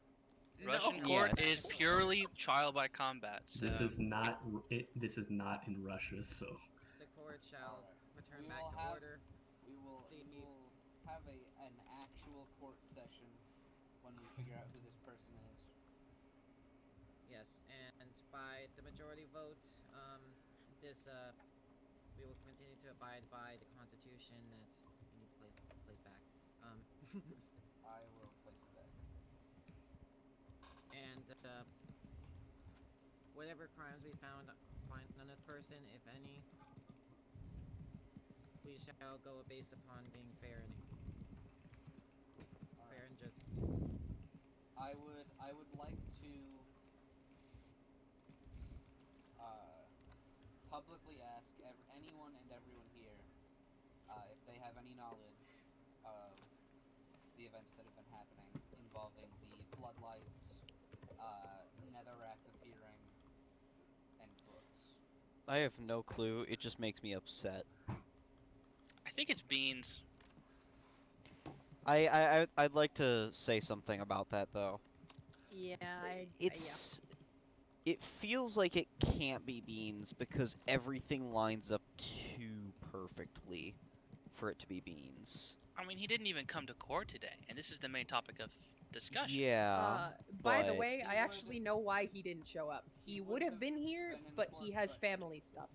Russian No. court Yes. is purely trial by combat. So This is not. This is not in Russia, so. The court shall Alright. return We back will to have- order. We will have an actual court session when we figure out who this person is. Yes, and by the majority vote, we will continue to abide by the Constitution that we need to place back. I will place it back. And whatever crimes we find on this person, if any, we shall go based upon being fair and just. I would like to publicly ask anyone and everyone here if they have any knowledge of the events that have been happening involving the Bloodlights, Netherrack appearing, and books. I have no clue. It just makes me upset. I think it's beans. I'd like to say something about that though. Yeah, It feels like it can't be beans because everything lines up too perfectly for it to be beans. I mean, he didn't even come to court today, and this is the main topic of discussion. Yeah. By the but- way, He I actually know why he didn't show up. He would have been here, been in but court, he has but- family stuff.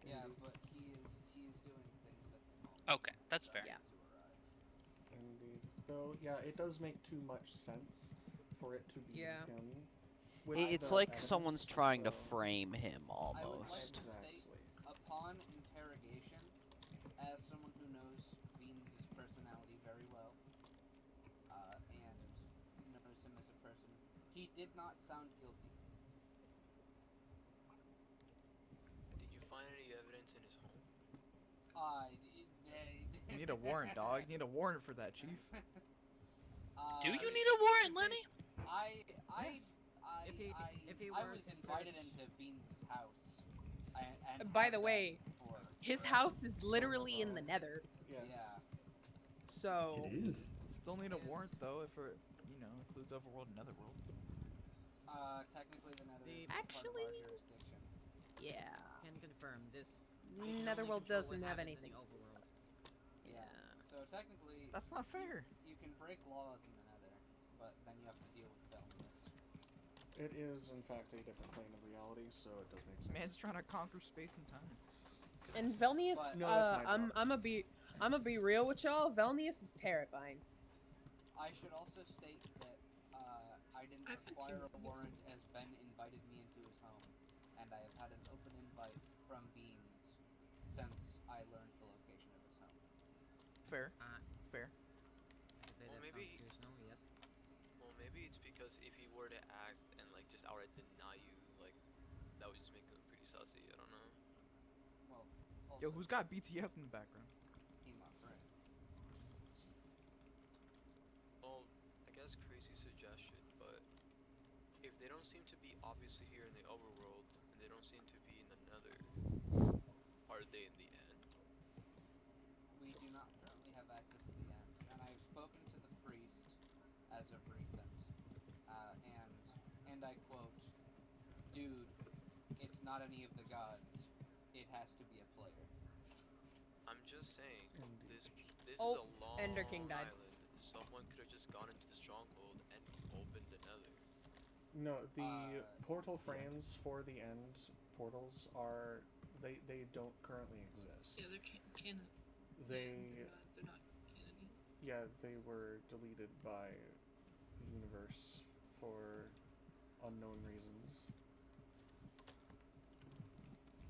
Yeah, but he is doing things at the moment. Okay, that's fair. Yeah. To arrive. Indeed. Though, yeah, it does make too much sense for it to be Yeah. him. with It's the like evidence, someone's trying to so- frame him I would like almost. to Exactly. state, upon interrogation, as someone who knows Beans' personality very well, and knows him as a person, he did not sound guilty. Did you find any evidence in his home? You need a warrant, dog. You need a warrant for that, chief. Do you need a warrant, Lenny? If he I were was to invited search- into Beans' house. And By have the been way, for His forever. house is literally in the Nether, Yes. Yeah. so It is. Still need a Is- warrant though if it, includes overworld and netherworld. Technically the Nether The- is part of Actually- our jurisdiction. yeah. Can confirm this. we can only Netherworld control doesn't what have happens in anything. the overworld. Yeah. So technically, That's not fair. you can break laws in the Nether, but then you have to deal with felonies. It is, in fact, a different plane of reality, so it does make sense. Man's trying to conquer space and time. And Velnius, But- No, that's my I'm I'ma be real with y'all. Velnius is terrifying. I should also state that I didn't I've had require a two warrant as Ben invited me into his home, and I have had an open invite from Beans since I learned the location of his home. Fair. Uh, Fair. I can say Well, that's maybe- constitutional. Yes. Well, maybe it's because if he were to act and like just outright deny you, like that would just make him pretty sussy. I don't know. Well, also, Yo, who's got BTS in the background? he my friend? Well, I guess crazy suggestion, but if they don't seem to be obviously here in the overworld and they don't seem to be in the Nether, are they in the end? We do not currently have access to the end, and I've spoken to the priest as of recent, and I quote, "Dude, it's not any of the gods. It has to be a player." I'm just saying, Indeed. this Oh, is a long Ender King died. island. Someone could have just gone into the stronghold and opened the Nether. No, the portal yeah. frames for the end portals are they don't currently exist. Yeah, they're canon. They They're not canon. yeah, they were deleted by the universe for unknown reasons.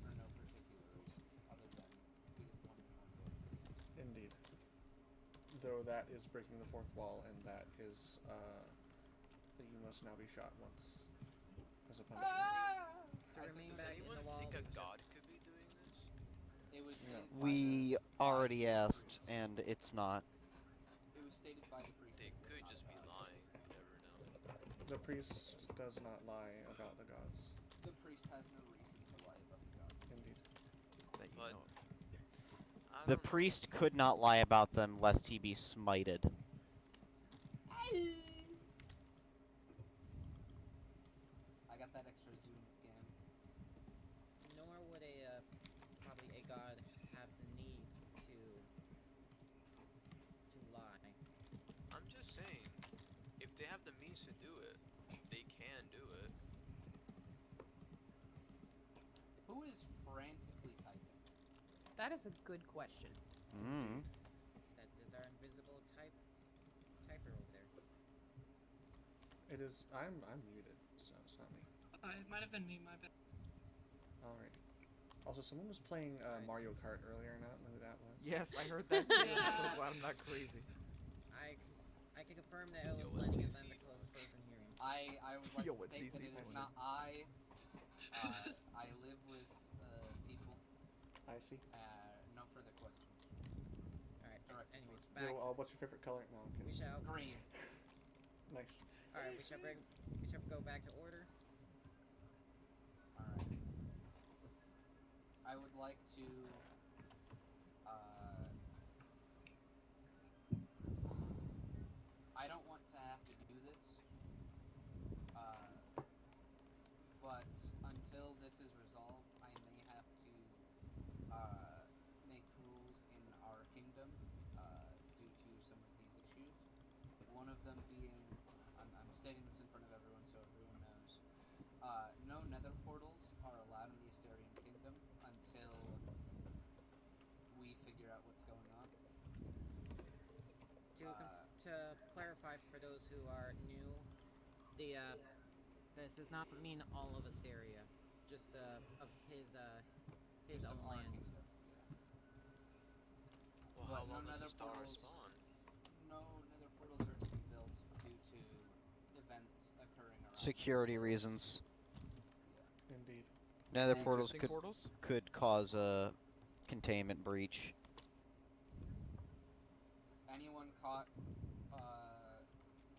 For no particular reason, other than we didn't want to know. Indeed. Though that is breaking the fourth wall, and that is that you must now be shot once as a punishment. To remain Does back in anyone the wall. think a because- god could be doing this? It was No. stated by We the already asked, priest. and it's not. It was stated by the priest. They that it was could not just a be god. lying. You never know. The priest does not lie about the gods. The priest has no reason to lie about the gods. Indeed. That you But- know. I The don't know. priest could not lie about them lest he be smited. I got that extra zoom again. Nor would probably a god have the needs to lie. I'm just saying, if they have the means to do it, they can do it. Who is frantically typing? That is a good question. Mm. That is our invisible typer over there. It is. I'm muted, so it's not me. It might have been me, my bad. Alrighty. Also, someone was playing Right. Mario Kart earlier, and I don't know who that was. Yes, I heard that too. I'm so glad I'm not crazy. I can confirm that it Yo, was what's Lenny as I'm CC? the closest person hearing. I would like Yo, to what's state that CC it is doing? not I. I live with people I see. No further questions. Alright, Direct anyways, towards back. Yo, what's your favorite color? No, I'm We kidding. shall. Green. Nice. Alright, we shall go back to order. Alright. I would like to I don't want to have to do this. But until this is resolved, I may have to make rules in our kingdom due to some of these issues. One of them being, I'm stating this in front of everyone so everyone knows, no nether portals are allowed in the Astarian kingdom until we figure out what's going on. To clarify for those who are new, this does not mean all of Asteria, just of his Just own of our land. kingdom, Well, But how long no does nether Astara portals- spawn? No nether portals are to be built due to events occurring around. Security reasons. Indeed. Nether And portals Existing could portals? could cause a containment breach. Anyone caught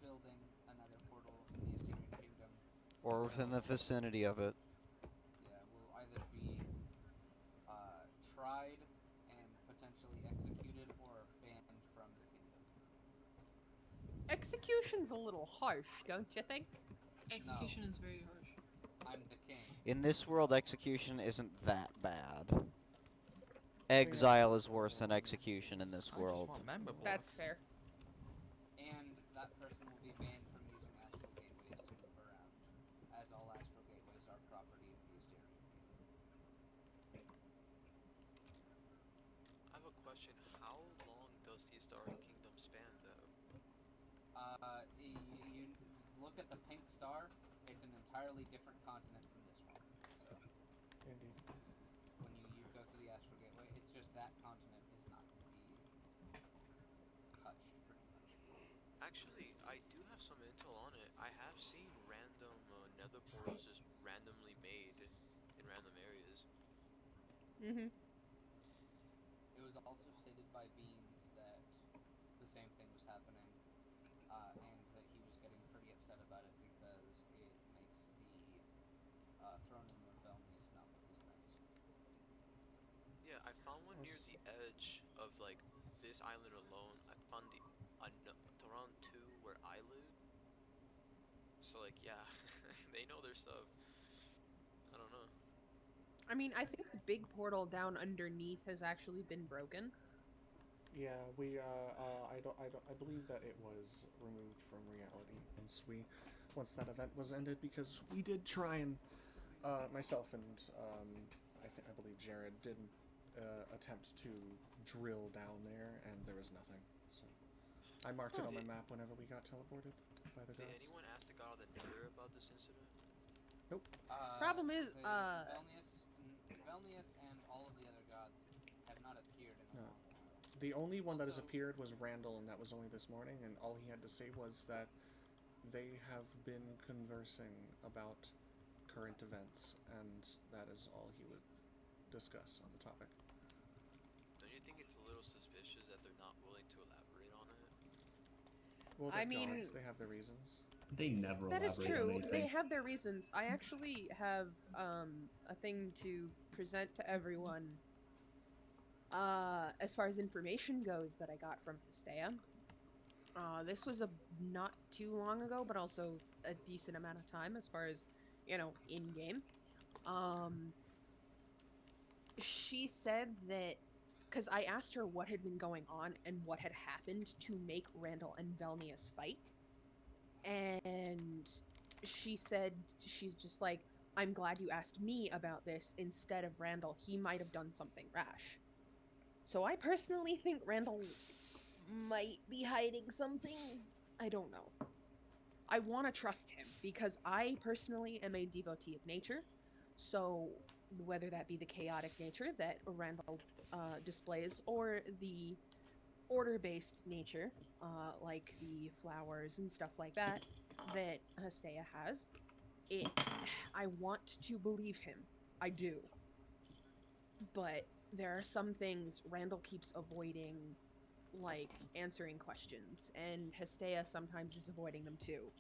building another portal in the Astarian kingdom, Or within the vicinity of it. will either be tried and potentially executed or banned from the kingdom. Execution's a little harsh, don't you think? Execution is very harsh. I'm the king. In this world, execution isn't that bad. Exile is worse than execution in this I world. just want member That's blocks. fair. And that person will be banned from using astral gateways to move around, as all astral gateways are property of the Astarian kingdom. I have a question. How long does the Astarian kingdom span, though? You look at the pink star, it's an entirely different continent from this one. So, Indeed. when you go through the astral gateway, it's just that continent is not going to be touched, pretty much. Actually, I do have some intel on it. I have seen random nether portals just randomly made in random areas. Mm-hmm. It was also stated by Beans that the same thing was happening, and that he was getting pretty upset about it because it makes the throne room of Velmius not look as nice. Yeah, I found one near the edge of like this island alone. I found around 2 where I live. So like, yeah, they know their stuff. I don't know. I mean, I think the big portal down underneath has actually been broken. Yeah, we I believe that it was removed from reality once that event was ended, because we did try and myself and I believe Jared did attempt to drill down there, and there was nothing. So I marked it on my map whenever we got teleported by the Did gods. anyone ask the god of the Nether about this incident? Nope. Problem is, Velmius and all of the other gods have not appeared in a No. long while. The only one that has Also- appeared was Randall, and that was only this morning, and all he had to say was that they have been conversing about current events, and that is all he would discuss on the topic. Don't you think it's a little suspicious that they're not willing to elaborate on it? Well, I they're mean- gods, they have their reasons. They never That is elaborate on true. anything. They have their reasons. I actually have a thing to present to everyone as far as information goes that I got from Hestea. This was not too long ago, but also a decent amount of time as far as, in game. She said that, because I asked her what had been going on and what had happened to make Randall and Velnius fight. And she said, she's just like, I'm glad you asked me about this instead of Randall. He might have done something rash. So I personally think Randall might be hiding something. I don't know. I want to trust him because I personally am a devotee of nature. So whether that be the chaotic nature that Randall displays or the order-based nature, like the flowers and stuff like that, that Hestea has, I want to believe him. I do. But there are some things Randall keeps avoiding, like answering questions, and Hestea sometimes is avoiding them too.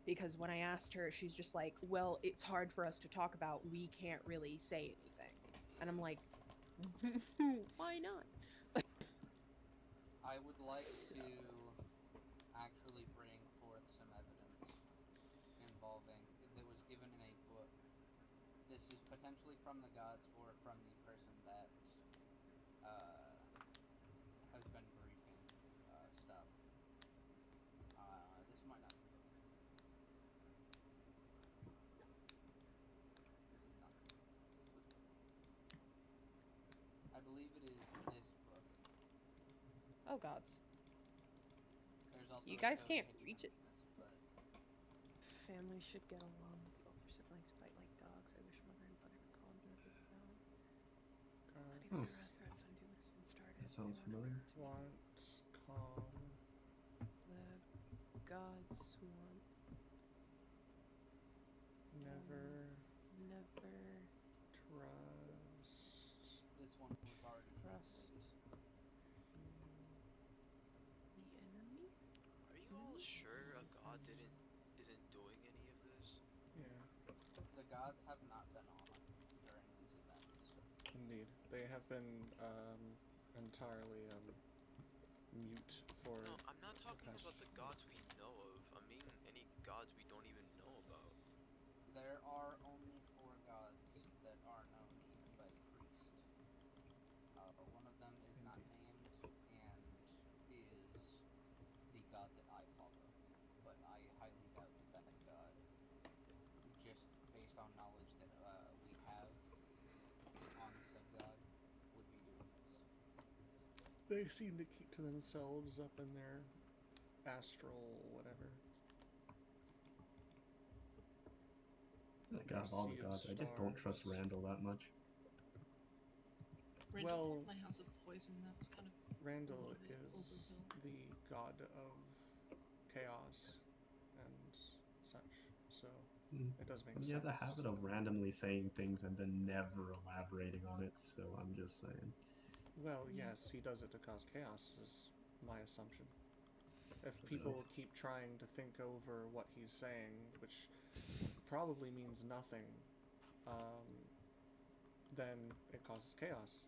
Because when I asked her, she's just like, well, it's hard for us to talk about. We can't really say anything. And I'm like, why not? I would like to actually bring forth some evidence involving that was given in a book. This is potentially from the gods or from the person that has been briefing stuff. This might not be the book. This is not the book. Which book? I believe it is this book. Oh gods. There's also You a guys code can't hidden reach in it. this, but Families should get along. Older siblings fight like dogs. I wish mother and father were called never found. Not even Hmm. there are threats on do has been started. That sounds They want familiar. to bring it Want calm. to me. The gods want Never never trust. this one was already trust translated. the enemies. Are you all sure a god isn't doing any of this? Yeah, The gods have not been on during these events. indeed. They have been entirely mute for No, I'm not talking past. about the gods we know of. I mean any gods we don't even know about. There are only 4 gods that are known even by the priest. One of them is not named and is the god that I follow. But I highly doubt that that god, just based on knowledge that we have on said god, would be doing this. They seem to keep to themselves up in their astral whatever. Like, out of all the Sea of gods, I just don't trust stars. Randall that much. Randall Well- my house of poison. That was kind of Randall little bit is overkill. the god of chaos and such, so Mm. it does make He sense. has a habit of randomly saying things and then never elaborating on it, so I'm just saying. Well, Yeah. yes, he does it to cause chaos, is my assumption. If Really? people keep trying to think over what he's saying, which probably means nothing, then it causes chaos.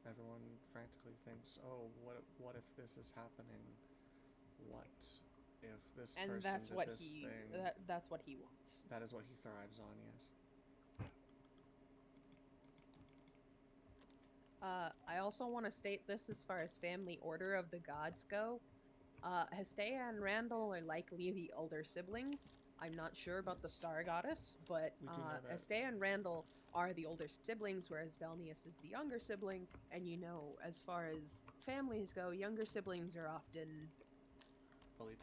Everyone frantically thinks, "Oh, what if this is happening? What if this And person that's did what this he thing?" that's what he wants. That is what he thrives on, yes. I also want to state this as far as family order of the gods go. Hestea and Randall are likely the older siblings. I'm not sure about the star goddess, but We do know that. Hestea and Randall are the older siblings, whereas Velnius is the younger sibling. And you know, as far as families go, younger siblings are often Bullied.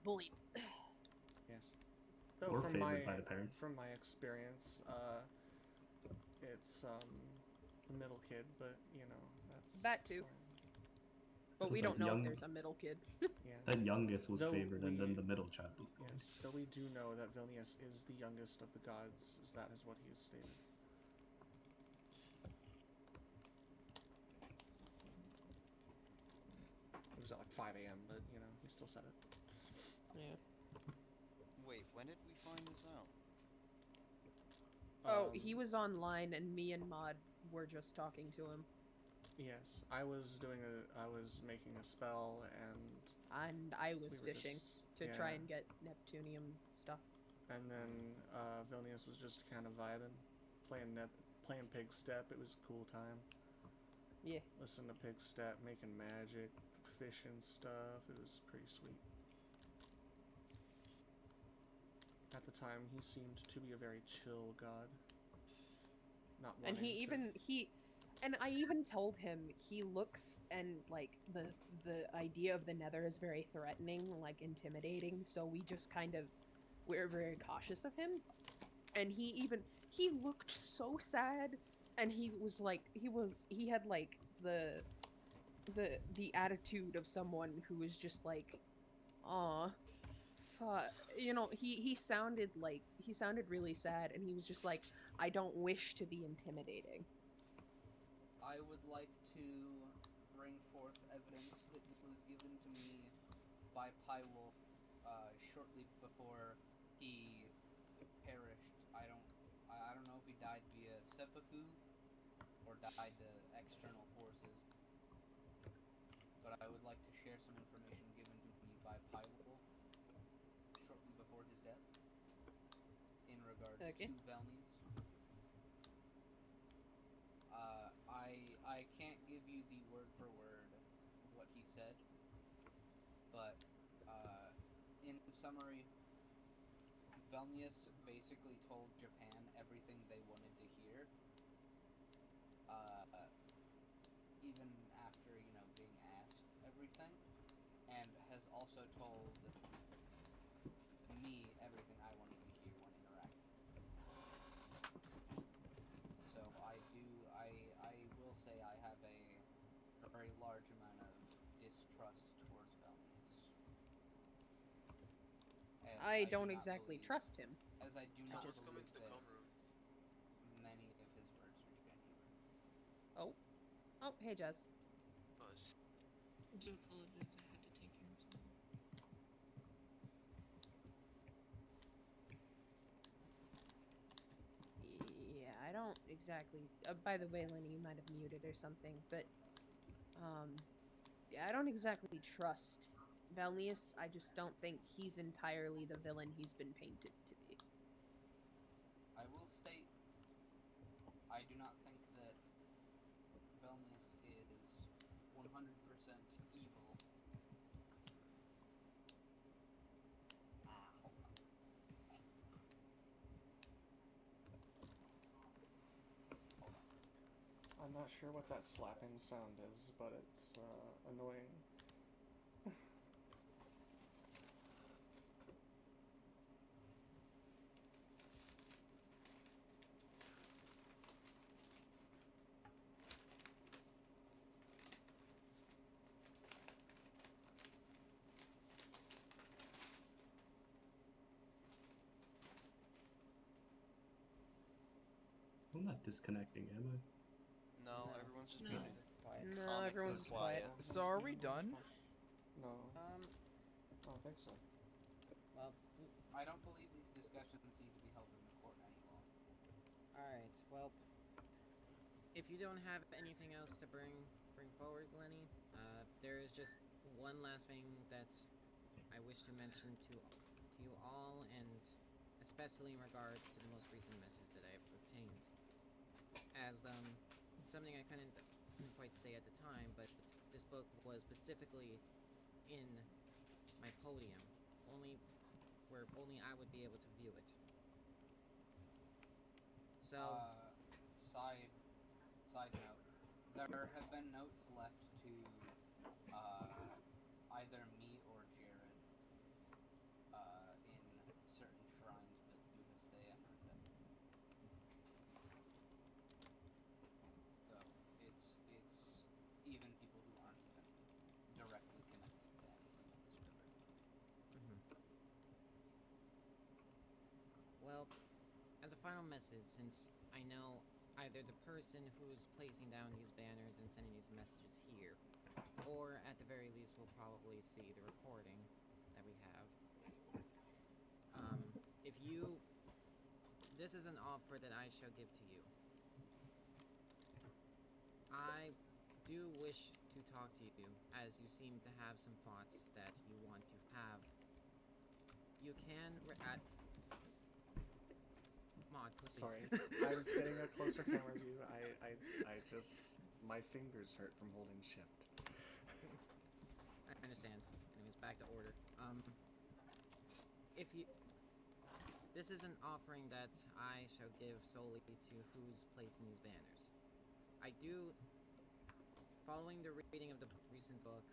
bullied. Yes. Though Or favored by the parents. from my experience, it's the middle kid, but you know that's That too. fine. But we Like don't know if there's a middle kid. Yeah. That youngest was Though favored, and then we- the middle child was bullied. Yes, though we do know that Vilnius is the youngest of the gods, as that is what he has stated. It was at like 5 a.m., but you know, he still said it. Yeah. Wait, when did we find this out? Oh, he was online, and me and Maud were just talking to him. Yes, I was making a spell, And I was We were fishing just- to try yeah. and get Neptunium stuff. and then Vilnius was just kind of vibing, playing Pig Step. It was a cool time. Yeah. Listen to Pig Step, making magic, fishing stuff. It was pretty sweet. At the time, he seemed to be a very chill god. Not And wanting and I even told him he looks and like the idea of the Nether is very threatening, like intimidating, so we're very cautious of him. And he looked so sad, and he had like the attitude of someone who was just like, aw, fuck. You know, he sounded really sad, and he was just like, I don't wish to be intimidating. I would like to bring forth evidence that was given to me by Pywolf shortly before he perished. I don't know if he died via seppuku or died to external forces, but I would like to share some information given to me by Pywolf shortly before his death in regards Okay. to Velnius. I can't give you the word for word what he said, but in summary, Velnius basically told Japan everything they wanted to hear, even after, being asked everything, and has also told me everything I wanted to hear when interacting. So I will say I have a very large amount of distrust towards Velnius. I don't exactly trust him. As I do I not just- Come believe into the that com room. many of his words are genuine. Oh, hey, Jazz. Oh, it's- I do apologize. I had to take care of something. Yeah, I don't exactly. By the way, Lenny, you might have muted or something, but yeah, I don't exactly trust Valnius. I just don't think he's entirely the villain he's been painted to be. I will state, I do not think that Velnius is 100% evil. Hold on. Hold on. I'm not sure what that slapping sound is, but it's annoying. I'm not disconnecting, am I? No, No. everyone's just No. being Just quiet. No, everyone's just quiet. So are we done? No, Um, I don't think so. well, I don't believe these discussions need to be held in the court any longer. alright, well, if you don't have anything else to bring forward, Lenny, there is just one last thing that I wish to mention to you all, and especially in regards to the most recent message that I have obtained. As, something I couldn't quite say at the time, but this book was specifically in my podium, where only I would be able to view it. So, Side note, there have been notes left to either me or Jared in certain shrines built to this day and her death. So it's even people who aren't even directly connected to anything in this river. well, as a final message, since I know either the person who's placing down these banners and sending these messages here, or at the very least will probably see the recording that we have. If you... This is an offer that I shall give to you. I do wish to talk to you, as you seem to have some thoughts that you want to have. You can... Mod, please. Sorry, I was getting a closer camera view. I just, my fingers hurt from holding shift. I understand. Anyways, back to order. If you... This is an offering that I shall give solely to who's placing these banners. I do... Following the reading of the recent book,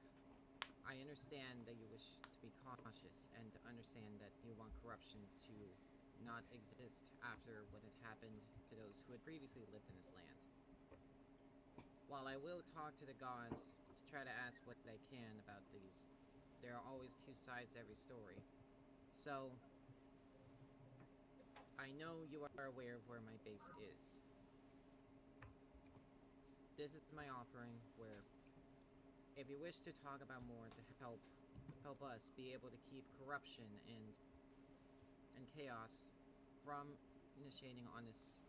I understand that you wish to be cautious and to understand that you want corruption to not exist after what had happened to those who had previously lived in this land. While I will talk to the gods to try to ask what I can about these, there are always two sides to every story. So, I know you are aware of where my base is. this is my offering where if you wish to talk about more to help us be able to keep corruption and chaos from initiating on this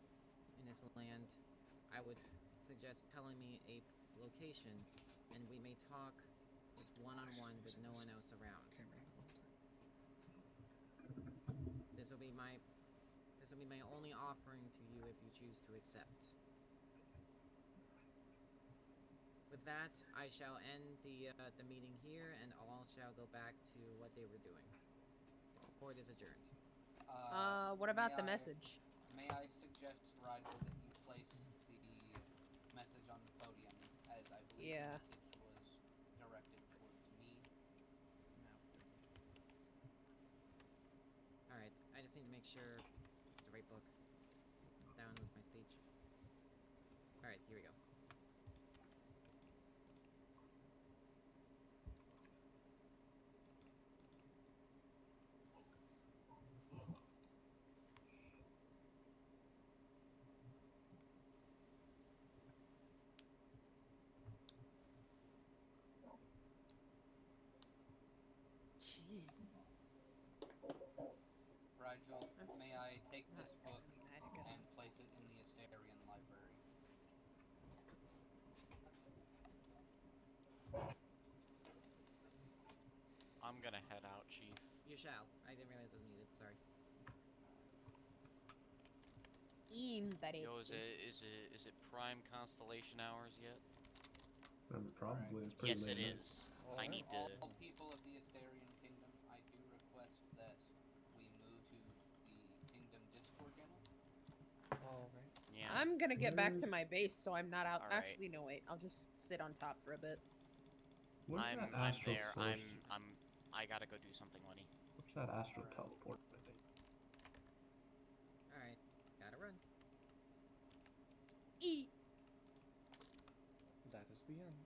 in this land, I would suggest telling me a location, and we may talk just one-on-one with no one else around. This will be my only offering to you if you choose to accept. With that, I shall end the meeting here, and all shall go back to what they were doing. The court is adjourned. What about may the I- message? May I suggest, Rigel, that you place the message on the podium, as I believe Yeah. the message was directed towards me. Alright, I just need to make sure it's the right book. That one was my speech. Alright, here we go. Jeez. Rigel, That's may I take not this book dramatic at and all. place it in the Astarian library? I'm gonna head out, Chief. You shall. I didn't realize it was muted, sorry. Yo, Interesting. is it prime constellation hours yet? Probably. It's pretty Yes, late it night. is. All I right. need to. All people of the Astarian Kingdom, I do request that we move to the Kingdom Discord channel. All right. Yeah. I'm gonna get back to Where's- my base, so I'm not out. All right. Actually, no, wait. I'll just sit on top for a bit. Where's I'm that astral there. source? I gotta go do something, Lenny. Where's that astral Alright. teleport thing? Alright, gotta run. Eat. That is the end.